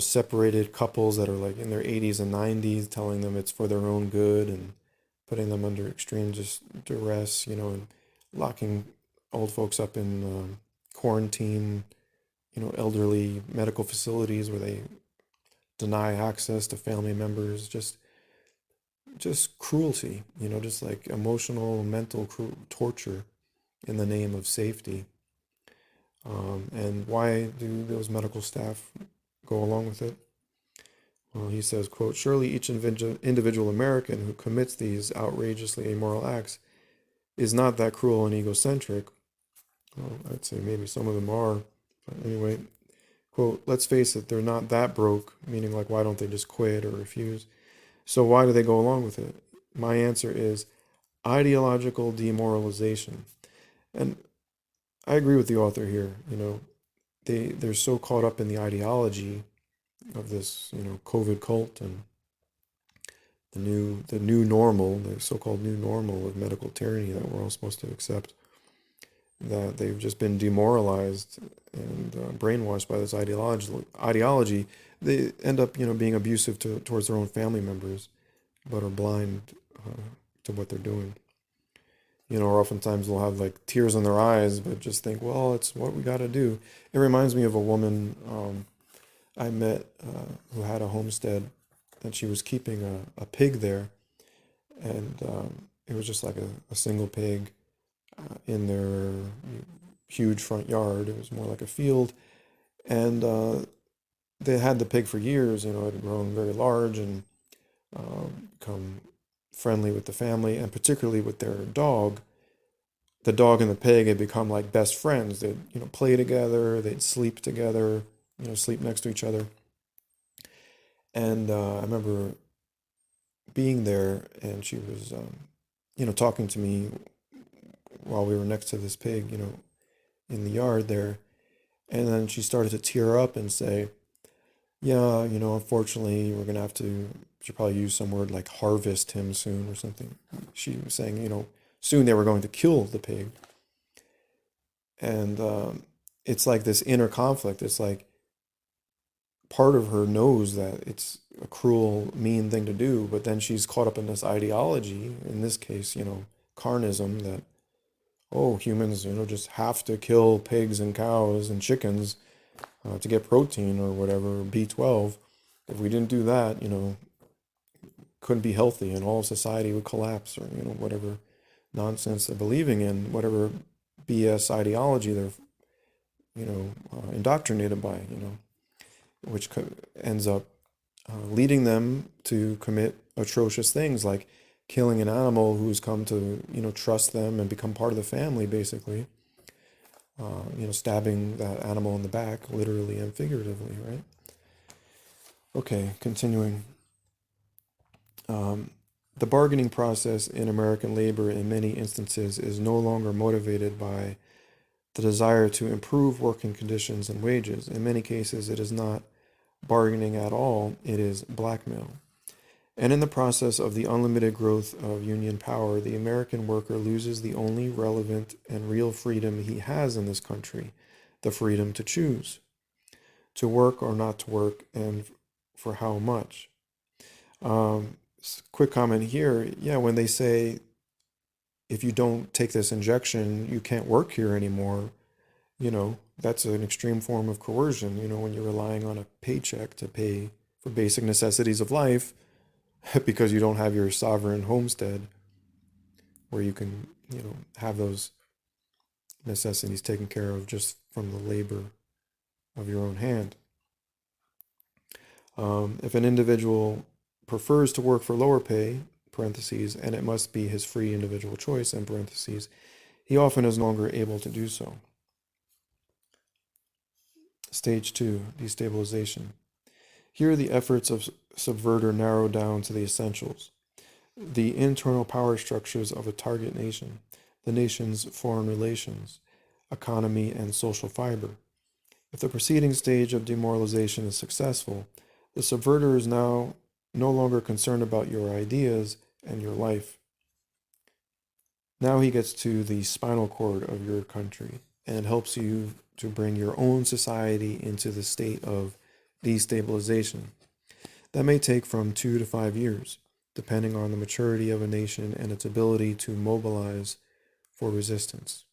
separated couples that are like in their 80s and 90s, telling them it's for their own good, and putting them under extreme just duress, and locking old folks up in quarantine, elderly medical facilities where they deny access to family members. Just cruelty, just like emotional, mental torture in the name of safety. And why do those medical staff go along with it? Well, he says, quote, "Surely each individual American who commits these outrageously immoral acts is not that cruel and egocentric." Well, I'd say maybe some of them are. But anyway, quote, "Let's face it, they're not that broke," meaning like, why don't they just quit or refuse? "So why do they go along with it? My answer is ideological demoralization." And I agree with the author here. They're so caught up in the ideology of this, COVID cult, and the new normal, the so-called new normal of medical tyranny that we're all supposed to accept, that they've just been demoralized and brainwashed by this ideology. They end up, being abusive towards their own family members, but are blind to what they're doing. Or oftentimes they'll have like tears in their eyes, but just think, well, it's what we got to do. It reminds me of a woman I met who had a homestead, and she was keeping a pig there, and it was just like a single pig in their huge front yard. It was more like a field, and they had the pig for years. It had grown very large and become friendly with the family, and particularly with their dog. The dog and the pig had become like best friends. They'd play together, they'd sleep together, sleep next to each other. And I remember being there, and she was talking to me while we were next to this pig, in the yard there. And then she started to tear up and say, yeah, unfortunately, we're going to have to, she probably used some word like harvest him soon or something. She was saying, soon they were going to kill the pig. And it's like this inner conflict. It's like part of her knows that it's a cruel, mean thing to do, but then she's caught up in this ideology, in this case, carnism, that, oh, humans, just have to kill pigs and cows and chickens to get protein or whatever, B12. If we didn't do that, couldn't be healthy and all of society would collapse, or, whatever nonsense they're believing in, whatever BS ideology they're, indoctrinated by, which ends up leading them to commit atrocious things like killing an animal who's come to, trust them and become part of the family, basically. Stabbing that animal in the back, literally and figuratively, right? Okay, continuing. The bargaining process in American labor in many instances is no longer motivated by the desire to improve working conditions and wages. In many cases, it is not bargaining at all, it is blackmail. And in the process of the unlimited growth of union power, the American worker loses the only relevant and real freedom he has in this country, the freedom to choose, to work or not to work, and for how much. Quick comment here. Yeah, when they say, if you don't take this injection, you can't work here anymore, that's an extreme form of coercion, when you're relying on a paycheck to pay for basic necessities of life because you don't have your sovereign homestead where you can, have those necessities taken care of just from the labor of your own hand. If an individual prefers to work for lower pay, parentheses, and it must be his free individual choice, in parentheses, he often is no longer able to do so. Stage 2, destabilization. Here the efforts of subverter narrow down to the essentials. The internal power structures of a target nation, the nation's foreign relations, economy, and social fiber. If the preceding stage of demoralization is successful, the subverter is now no longer concerned about your ideas and your life. Now he gets to the spinal cord of your country and helps you to bring your own society into the state of destabilization. That may take from 2 to 5 years, depending on the maturity of a nation and its ability to mobilize for resistance.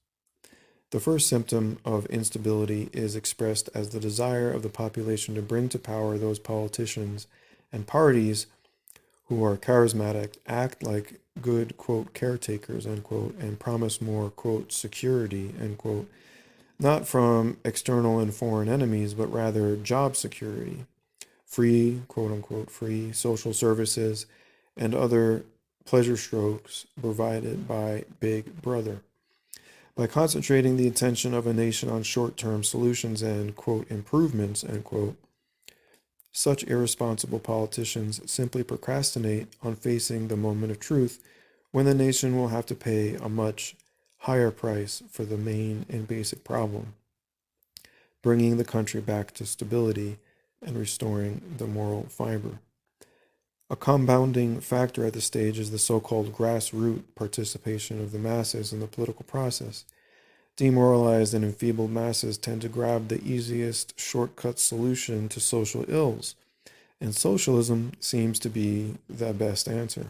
The first symptom of instability is expressed as the desire of the population to bring to power those politicians and parties who are charismatic, act like good, quote, caretakers, end quote, and promise more, quote, security, end quote, not from external and foreign enemies, but rather job security, free, quote unquote, free social services, and other pleasure strokes provided by Big Brother. By concentrating the attention of a nation on short-term solutions and, quote, improvements, end quote, such irresponsible politicians simply procrastinate on facing the moment of truth when the nation will have to pay a much higher price for the main and basic problem, bringing the country back to stability and restoring the moral fiber. A compounding factor at this stage is the so-called grassroots participation of the masses in the political process. Demoralized and enfeebled masses tend to grab the easiest shortcut solution to social ills, and socialism seems to be the best answer.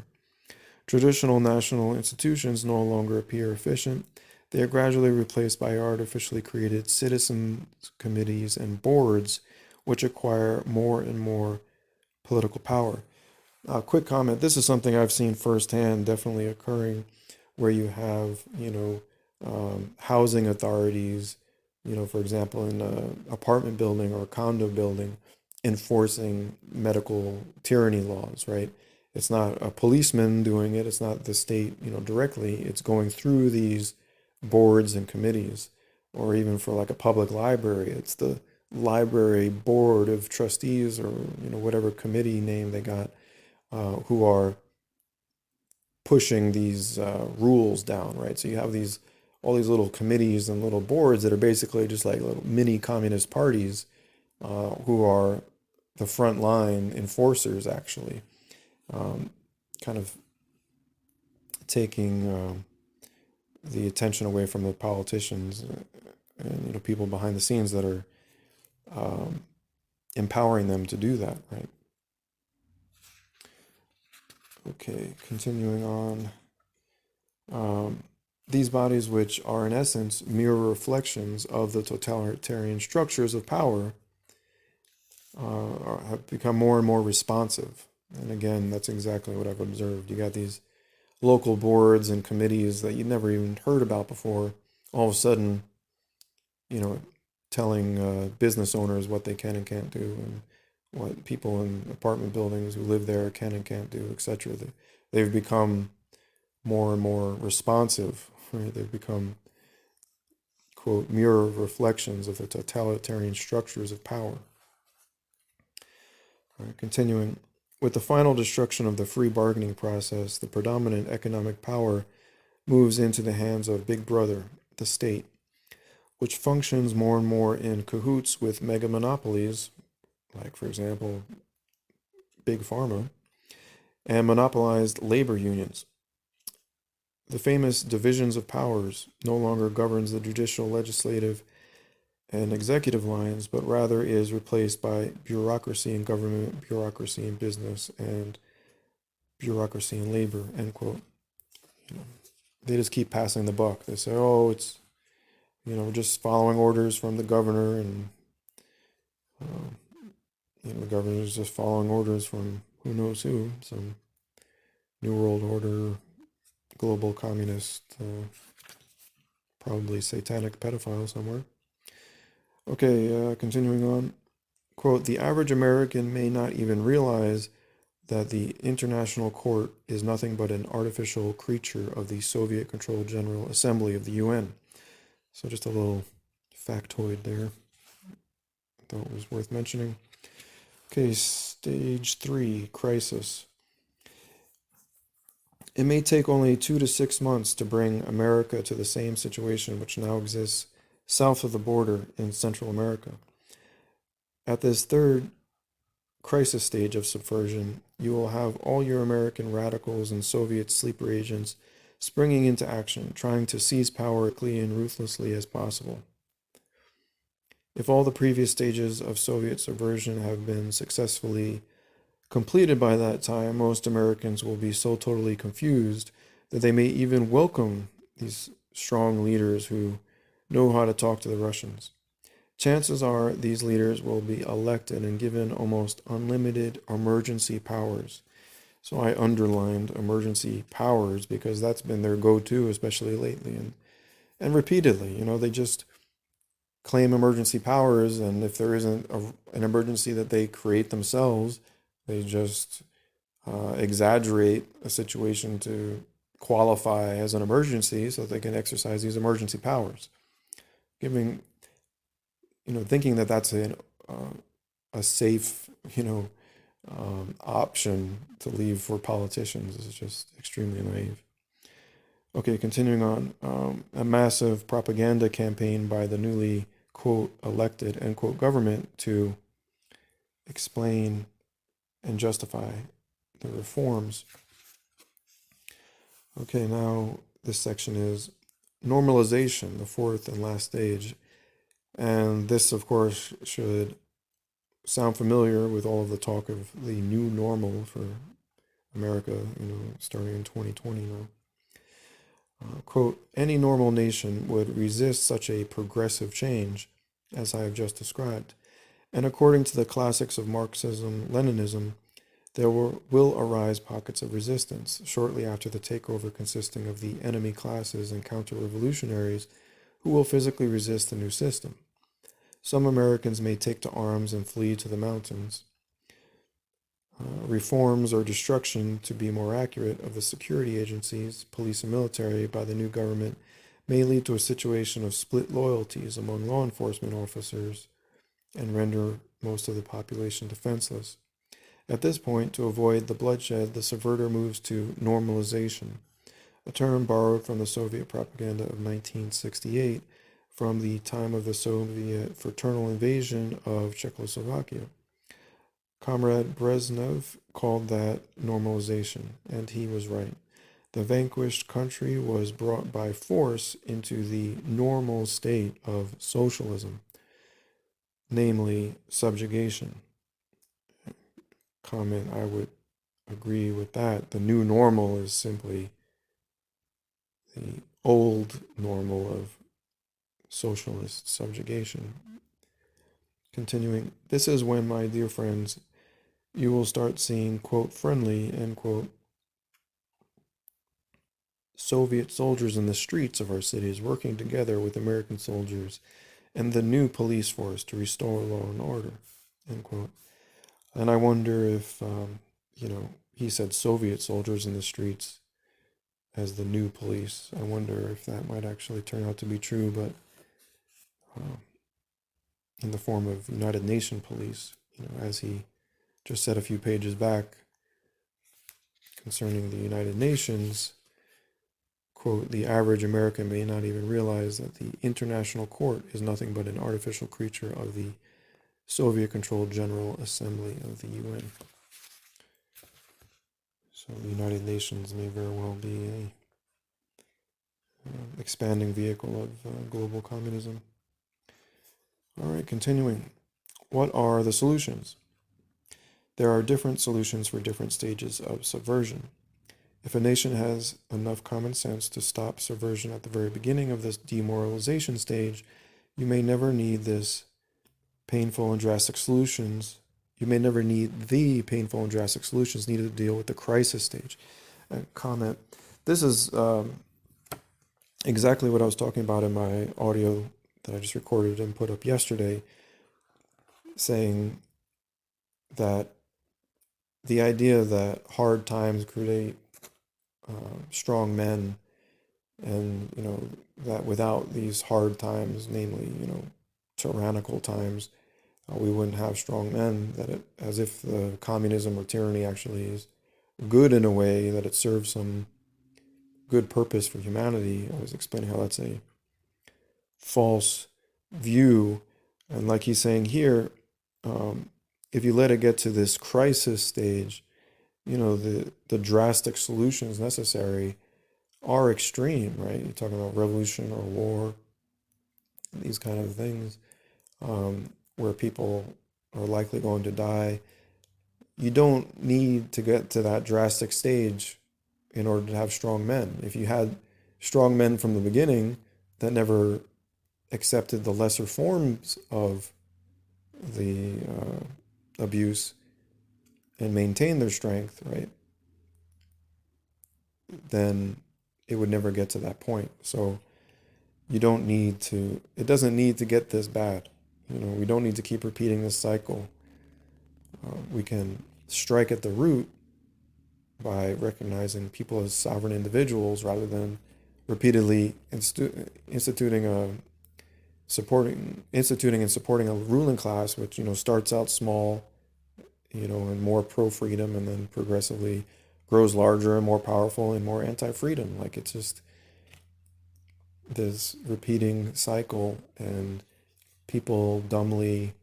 Traditional national institutions no longer appear efficient. They are gradually replaced by artificially created citizens committees and boards which acquire more and more political power. Quick comment, this is something I've seen firsthand definitely occurring, where you have, housing authorities, for example, in an apartment building or a condo building, enforcing medical tyranny laws, right? It's not a policeman doing it, it's not the state, directly, it's going through these boards and committees. Or even for like a public library, it's the library board of trustees, or whatever committee name they got, who are pushing these rules down, right? So you have all these little committees and little boards that are basically just like little mini communist parties, who are the front line enforcers, actually, kind of taking the attention away from the politicians, and people behind the scenes that are empowering them to do that, right? Okay, continuing on. These bodies, which are in essence mere reflections of the totalitarian structures of power, have become more and more responsive. And again, that's exactly what I've observed. You got these local boards and committees that you'd never even heard about before, all of a sudden, telling business owners what they can and can't do, and what people in apartment buildings who live there can and can't do, etc. They've become more and more responsive, right? They've become, quote, mirror reflections of the totalitarian structures of power. All right, continuing. With the final destruction of the free bargaining process, the predominant economic power moves into the hands of Big Brother, the state, which functions more and more in cahoots with mega monopolies, like, for example, Big Pharma, and monopolized labor unions. The famous divisions of powers no longer governs the judicial, legislative, and executive lines, but rather is replaced by bureaucracy in government, bureaucracy in business, and bureaucracy in labor, end quote. They just keep passing the buck. They say, oh, it's, just following orders from the governor, and, the governor's just following orders from who knows who, some New World Order, global communist, probably satanic pedophile somewhere. Okay, continuing on. Quote, the average American may not even realize that the International Court is nothing but an artificial creature of the Soviet-controlled General Assembly of the UN. So just a little factoid there. I thought it was worth mentioning. Okay, stage 3, crisis. It may take only 2 to 6 months to bring America to the same situation which now exists south of the border in Central America. At this third crisis stage of subversion, you will have all your American radicals and Soviet sleeper agents springing into action, trying to seize power as quickly and ruthlessly as possible. If all the previous stages of Soviet subversion have been successfully completed by that time, most Americans will be so totally confused that they may even welcome these strong leaders who know how to talk to the Russians. Chances are these leaders will be elected and given almost unlimited emergency powers. So I underlined emergency powers because that's been their go-to, especially lately and repeatedly. They just claim emergency powers, and if there isn't an emergency that they create themselves, they just exaggerate a situation to qualify as an emergency so that they can exercise these emergency powers. Thinking that that's a safe, option to leave for politicians is just extremely naive. Okay, continuing on, a massive propaganda campaign by the newly, quote, elected, end quote, government to explain and justify the reforms. Okay, now this section is normalization, the fourth and last stage. And this, of course, should sound familiar with all of the talk of the new normal for America, starting in 2020 now. Quote, any normal nation would resist such a progressive change as I have just described, And according to the classics of Marxism, Leninism, there will arise pockets of resistance shortly after the takeover, consisting of the enemy classes and counter-revolutionaries who will physically resist the new system. Some Americans may take to arms and flee to the mountains. Reforms or destruction, to be more accurate, of the security agencies, police and military by the new government may lead to a situation of split loyalties among law enforcement officers and render most of the population defenseless. At this point, to avoid the bloodshed, the subverter moves to normalization, a term borrowed from the Soviet propaganda of 1968 from the time of the Soviet fraternal invasion of Czechoslovakia. Comrade Brezhnev called that normalization, and he was right. The vanquished country was brought by force into the normal state of socialism, namely subjugation. Comment, I would agree with that. The new normal is simply the old normal of socialist subjugation. Continuing, this is when, my dear friends, you will start seeing, quote, friendly, end quote, Soviet soldiers in the streets of our cities working together with American soldiers and the new police force to restore law and order, end quote. And I wonder if, he said Soviet soldiers in the streets as the new police. I wonder if that might actually turn out to be true, but in the form of United Nations police, as he just said a few pages back concerning the United Nations, quote, the average American may not even realize that the International Court is nothing but an artificial creature of the Soviet-controlled General Assembly of the UN. So the United Nations may very well be a expanding vehicle of global communism. All right, continuing. What are the solutions? There are different solutions for different stages of subversion. If a nation has enough common sense to stop subversion at the very beginning of this demoralization stage, you may never need this painful and drastic solutions. You may never need the painful and drastic solutions needed to deal with the crisis stage. Comment. This is exactly what I was talking about in my audio that I just recorded and put up yesterday, saying that the idea that hard times create strong men, and that without these hard times, namely tyrannical times, we wouldn't have strong men. That it, as if the communism or tyranny actually is good in a way, that it serves some good purpose for humanity. I was explaining how that's a false view, and like he's saying here, if you let it get to this crisis stage, the drastic solutions necessary are extreme, right? You're talking about revolution or war, these kind of things, where people are likely going to die. You don't need to get to that drastic stage in order to have strong men. If you had strong men from the beginning that never accepted the lesser forms of the abuse and maintained their strength, right, then it would never get to that point. So you don't need to, it doesn't need to get this bad. We don't need to keep repeating this cycle. We can strike at the root by recognizing people as sovereign individuals rather than repeatedly instituting and supporting a ruling class, which starts out small, and more pro-freedom, and then progressively grows larger and more powerful and more anti-freedom. Like, it's just this repeating cycle, and people dumbly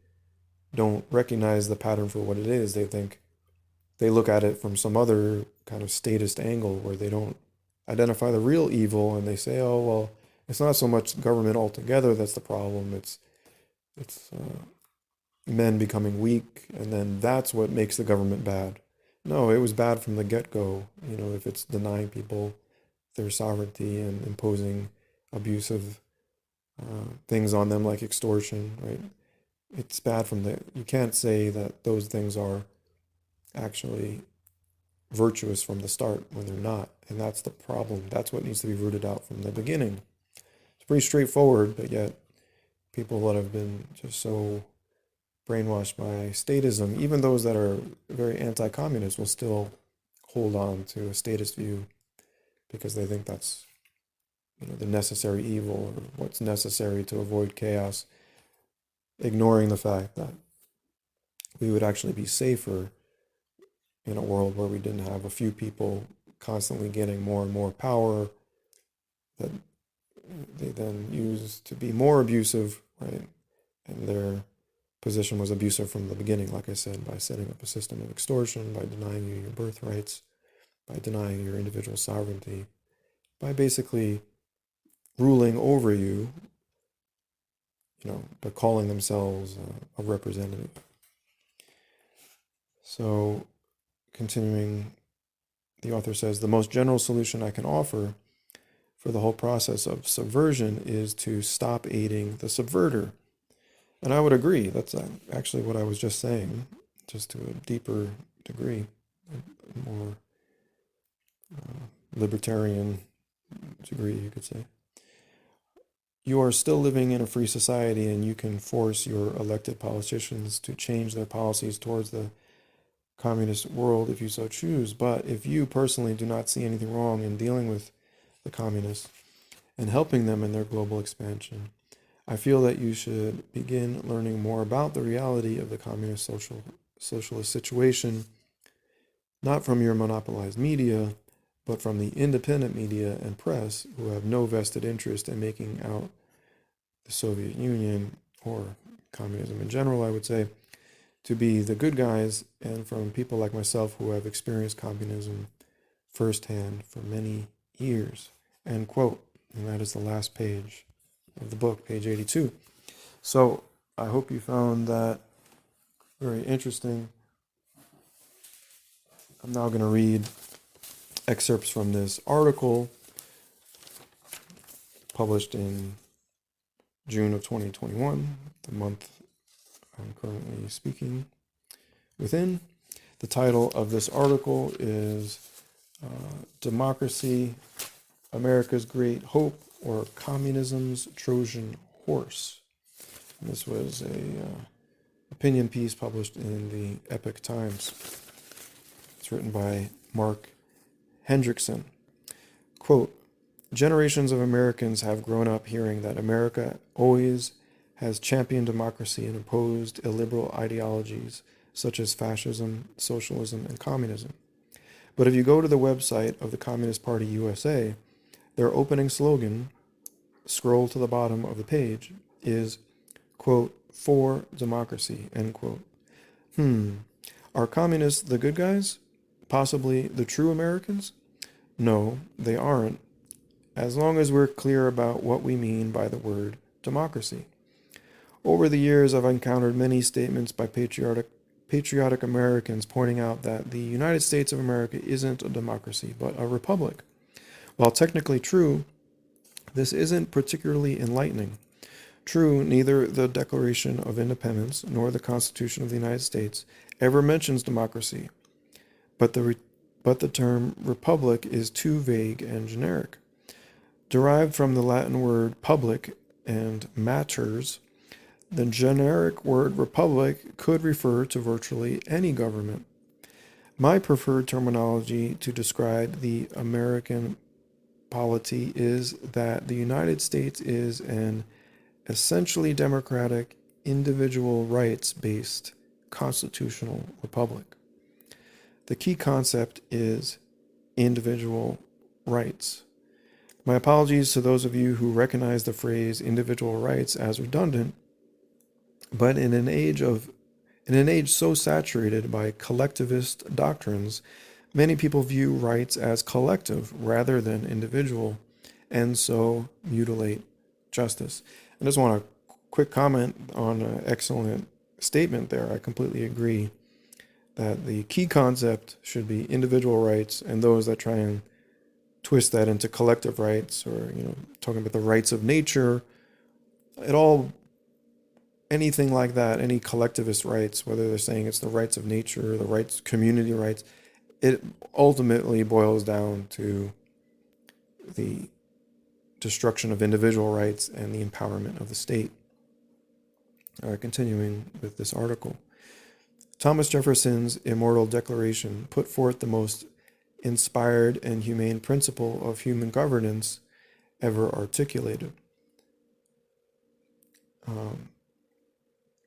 don't recognize the pattern for what it is. They look at it from some other kind of statist angle where they don't identify the real evil, and they say, oh, well, it's not so much government altogether that's the problem. It's men becoming weak, and then that's what makes the government bad. No, it was bad from the get-go, if it's denying people their sovereignty and imposing abusive things on them like extortion, right? it's bad you can't say that those things are actually virtuous from the start when they're not. And that's the problem. That's what needs to be rooted out from the beginning. It's pretty straightforward, but yet people that have been just so brainwashed by statism, even those that are very anti-communist, will still hold on to a statist view because they think that's the necessary evil or what's necessary to avoid chaos, ignoring the fact that we would actually be safer in a world where we didn't have a few people constantly getting more and more power that they then use to be more abusive, right? And their position was abusive from the beginning, like I said, by setting up a system of extortion, by denying you your birthrights, by denying your individual sovereignty, by basically ruling over you, by calling themselves a representative. So, continuing, the author says, the most general solution I can offer for the whole process of subversion is to stop aiding the subverter. And I would agree. That's actually what I was just saying, just to a deeper degree, a more libertarian degree, you could say. You are still living in a free society, and you can force your elected politicians to change their policies towards the communist world if you so choose. But if you personally do not see anything wrong in dealing with the communists and helping them in their global expansion, I feel that you should begin learning more about the reality of the communist socialist situation, not from your monopolized media, but from the independent media and press who have no vested interest in making out the Soviet Union, or communism in general, I would say, to be the good guys, and from people like myself who have experienced communism firsthand for many years. End quote. And that is the last page of the book, page 82. So I hope you found that very interesting. I'm now going to read excerpts from this article published in June of 2021, the month I'm currently speaking within. The title of this article is Democracy, America's Great Hope, or Communism's Trojan Horse. And this was a opinion piece published in the Epoch Times. It's written by Mark Hendrickson. Quote, generations of Americans have grown up hearing that America always has championed democracy and opposed illiberal ideologies such as fascism, socialism, and communism. But if you go to the website of the Communist Party USA, their opening slogan, scroll to the bottom of the page, is, quote, for democracy, end quote. Are communists the good guys? Possibly the true Americans? No, they aren't, as long as we're clear about what we mean by the word democracy. Over the years, I've encountered many statements by patriotic Americans pointing out that the United States of America isn't a democracy, but a republic. While technically true, this isn't particularly enlightening. True, neither the Declaration of Independence nor the Constitution of the United States ever mentions democracy, but the term republic is too vague and generic. Derived from the Latin word public and matters, the generic word republic could refer to virtually any government. My preferred terminology to describe the American polity is that the United States is an essentially democratic, individual rights-based constitutional republic. The key concept is individual rights. My apologies to those of you who recognize the phrase individual rights as redundant, but in an age so saturated by collectivist doctrines, many people view rights as collective rather than individual, and so mutilate justice. I just want a quick comment on an excellent statement there. I completely agree that the key concept should be individual rights, and those that try and twist that into collective rights, or talking about the rights of nature, it all anything like that, any collectivist rights, whether they're saying it's the rights of nature, the rights, community rights, it ultimately boils down to the destruction of individual rights and the empowerment of the state. Continuing with this article. Thomas Jefferson's immortal declaration put forth the most inspired and humane principle of human governance ever articulated.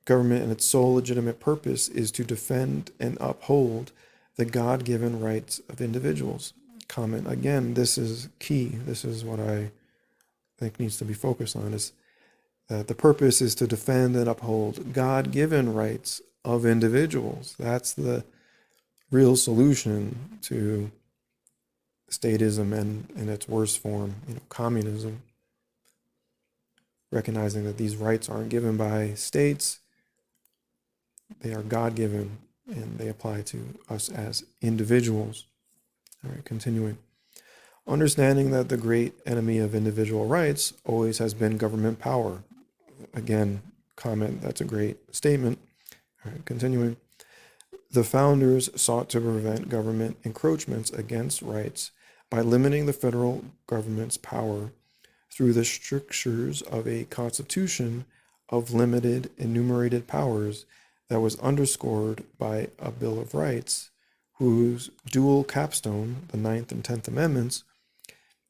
Government and its sole legitimate purpose is to defend and uphold the God-given rights of individuals. Comment again, this is key. This is what I think needs to be focused on, is that the purpose is to defend and uphold God-given rights of individuals. That's the real solution to statism and in its worst form, communism. Recognizing that these rights aren't given by states, they are God-given, and they apply to us as individuals. All right, continuing. Understanding that the great enemy of individual rights always has been government power. Again, comment, that's a great statement. All right, continuing. The founders sought to prevent government encroachments against rights by limiting the federal government's power through the strictures of a constitution of limited enumerated powers that was underscored by a Bill of Rights, whose dual capstone, the 9th and 10th Amendments,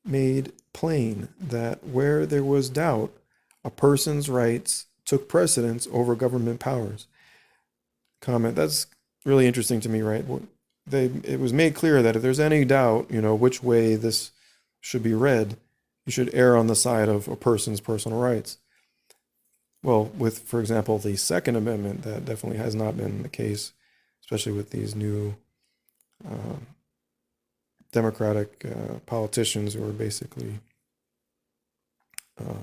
made plain that where there was doubt, a person's rights took precedence over government powers. Comment, that's really interesting to me, right? It was made clear that if there's any doubt, which way this should be read, you should err on the side of a person's personal rights. Well, with, for example, the Second Amendment, that definitely has not been the case, especially with these new Democratic politicians who are basically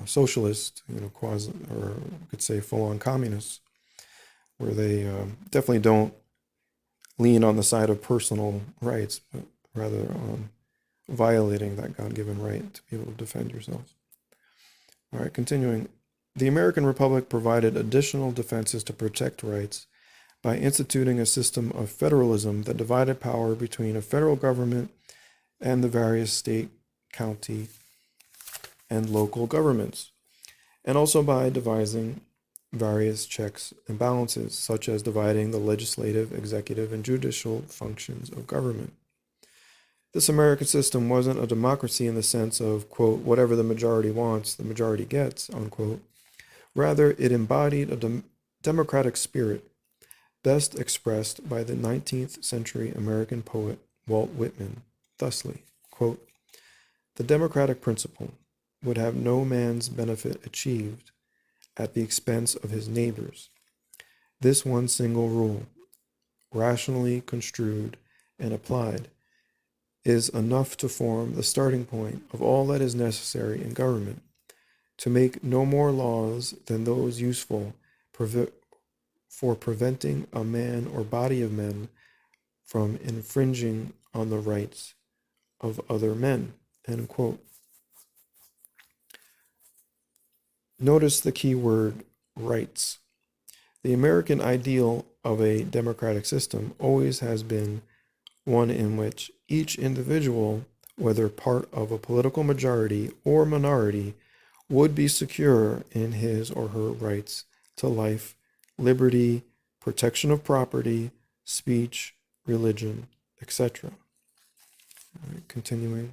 socialists, quasi, or you could say full-on communists, where they definitely don't lean on the side of personal rights, but rather on violating that God-given right to be able to defend yourselves. All right, continuing. The American Republic provided additional defenses to protect rights by instituting a system of federalism that divided power between a federal government and the various state, county, and local governments, and also by devising various checks and balances, such as dividing the legislative, executive, and judicial functions of government. This American system wasn't a democracy in the sense of, quote, whatever the majority wants, the majority gets, unquote. Rather, it embodied a democratic spirit, best expressed by the 19th century American poet Walt Whitman, thusly, quote, the democratic principle would have no man's benefit achieved at the expense of his neighbors. This one single rule, rationally construed and applied, is enough to form the starting point of all that is necessary in government, to make no more laws than those useful for preventing a man or body of men from infringing on the rights of other men, end quote. Notice the key word, rights. The American ideal of a democratic system always has been one in which each individual, whether part of a political majority or minority, would be secure in his or her rights to life, liberty, protection of property, speech, religion, etc. Right, continuing.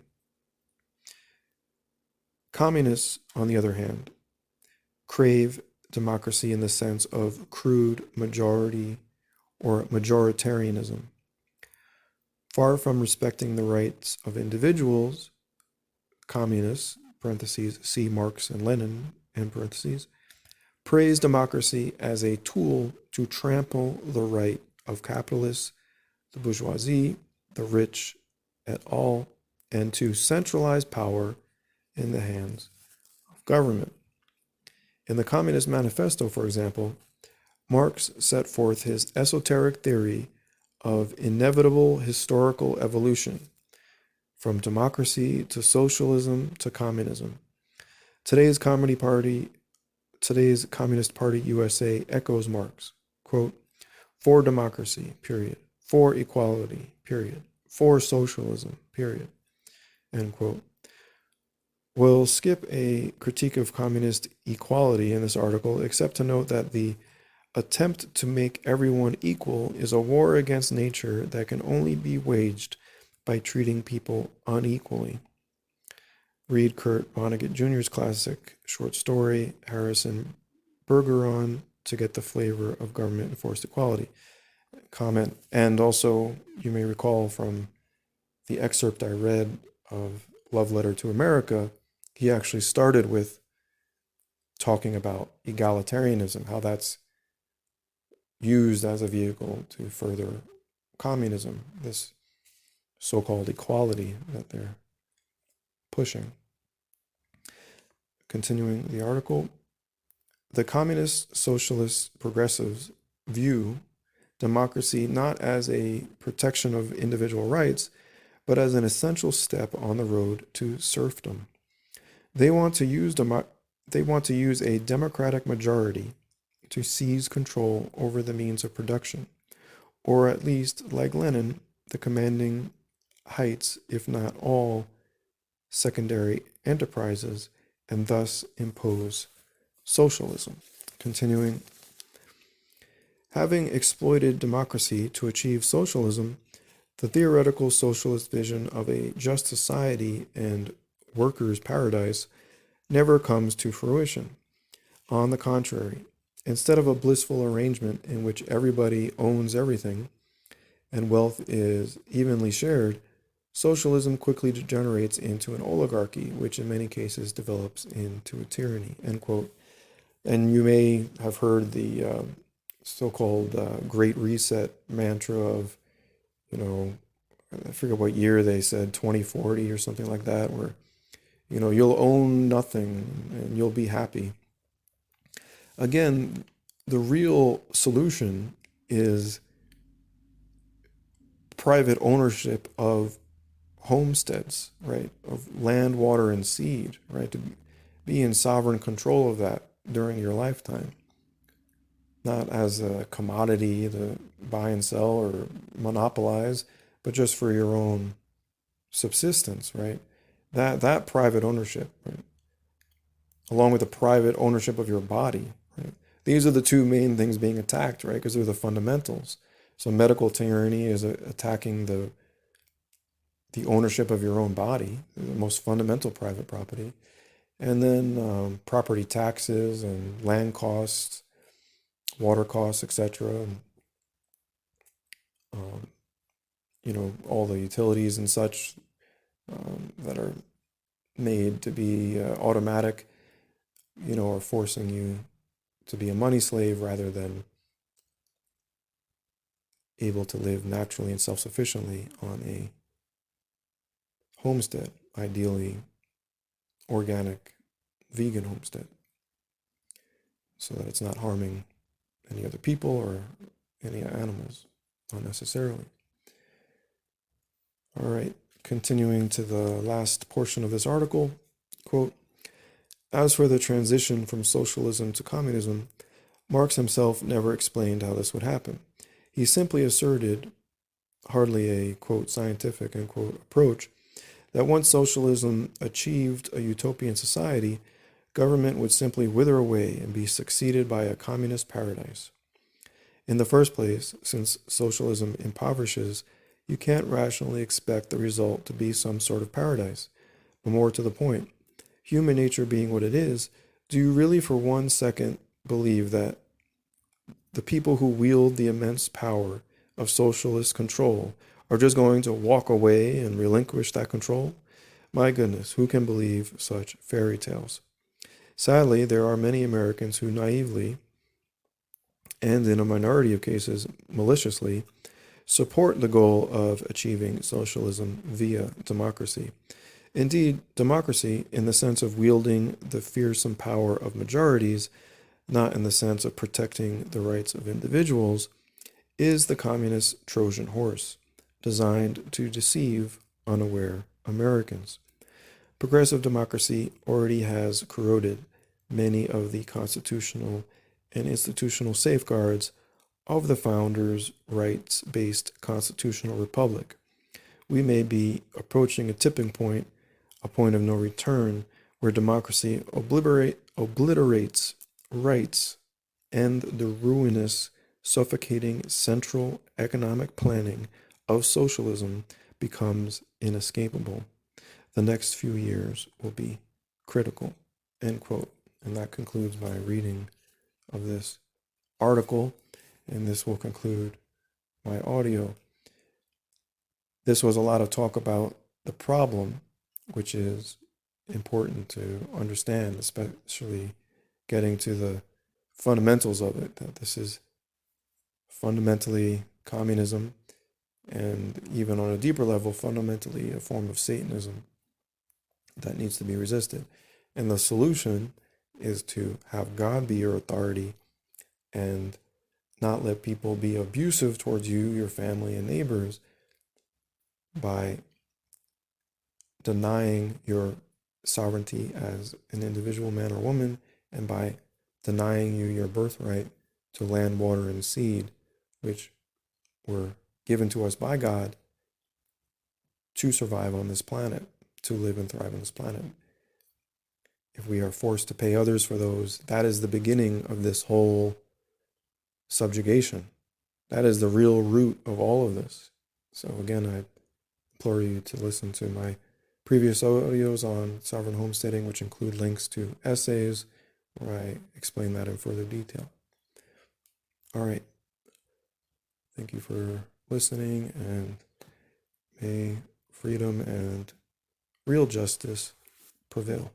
Communists, on the other hand, crave democracy in the sense of crude majority or majoritarianism. Far from respecting the rights of individuals, communists, parentheses, see Marx and Lenin, end parentheses, praise democracy as a tool to trample the right of capitalists, the bourgeoisie, the rich, et al., and to centralize power in the hands of government. In the Communist Manifesto, for example, Marx set forth his esoteric theory of inevitable historical evolution, from democracy to socialism to communism. Today's Communist Party today's Communist Party USA echoes Marx, quote, for democracy, period, for equality, period, for socialism, period, end quote. We'll skip a critique of communist equality in this article, except to note that the attempt to make everyone equal is a war against nature that can only be waged by treating people unequally. Read Kurt Vonnegut Jr.'s classic short story, Harrison Bergeron, to get the flavor of government enforced equality. Comment. And also, you may recall from the excerpt I read of Love Letter to America, he actually started with talking about egalitarianism, how that's used as a vehicle to further communism, this so-called equality that they're pushing. Continuing the article, the communist, socialist, progressives view democracy not as a protection of individual rights, but as an essential step on the road to serfdom. They want to use a democratic majority to seize control over the means of production, or at least, like Lenin, the commanding heights, if not all, secondary enterprises, and thus impose socialism. Continuing, having exploited democracy to achieve socialism, the theoretical socialist vision of a just society and workers' paradise never comes to fruition. On the contrary, instead of a blissful arrangement in which everybody owns everything and wealth is evenly shared, socialism quickly degenerates into an oligarchy, which in many cases develops into a tyranny, end quote. And you may have heard the so-called Great Reset mantra of, I forget what year they said, 2040 or something like that, where, you'll own nothing and you'll be happy. Again, the real solution is private ownership of homesteads, right? Of land, water, and seed, right? To be in sovereign control of that during your lifetime. Not as a commodity to buy and sell or monopolize, but just for your own subsistence, right? That private ownership, right? Along with the private ownership of your body, right? These are the two main things being attacked, right? Because they're the fundamentals. So medical tyranny is attacking the ownership of your own body, the most fundamental private property. And then property taxes and land costs, water costs, etc. And, all the utilities and such that are made to be automatic, are forcing you to be a money slave rather than able to live naturally and self-sufficiently on a homestead, ideally organic, vegan homestead, so that it's not harming any other people or any animals unnecessarily. All right, continuing to the last portion of this article, quote, as for the transition from socialism to communism, Marx himself never explained how this would happen. He simply asserted, hardly a, quote, scientific, end quote, approach, that once socialism achieved a utopian society, government would simply wither away and be succeeded by a communist paradise. In the first place, since socialism impoverishes, you can't rationally expect the result to be some sort of paradise. But more to the point, human nature being what it is, do you really for 1 second believe that the people who wield the immense power of socialist control are just going to walk away and relinquish that control? My goodness, who can believe such fairy tales? Sadly, there are many Americans who naively, and in a minority of cases maliciously, support the goal of achieving socialism via democracy. Indeed, democracy, in the sense of wielding the fearsome power of majorities, not in the sense of protecting the rights of individuals, is the communist Trojan horse, designed to deceive unaware Americans. Progressive democracy already has corroded many of the constitutional and institutional safeguards of the founders' rights-based constitutional republic. We may be approaching a tipping point, a point of no return, where democracy obliterates rights and the ruinous, suffocating central economic planning of socialism becomes inescapable. The next few years will be critical, end quote. And that concludes my reading of this article, and this will conclude my audio. This was a lot of talk about the problem, which is important to understand, especially getting to the fundamentals of it, that this is fundamentally communism, and even on a deeper level, fundamentally a form of Satanism that needs to be resisted. And the solution is to have God be your authority and not let people be abusive towards you, your family, and neighbors by denying your sovereignty as an individual man or woman, and by denying you your birthright to land, water, and seed, which were given to us by God to survive on this planet, to live and thrive on this planet. If we are forced to pay others for those, that is the beginning of this whole subjugation. That is the real root of all of this. So again, I implore you to listen to my previous audios on sovereign homesteading, which include links to essays where I explain that in further detail. All right. Thank you for listening, and may freedom and real justice prevail.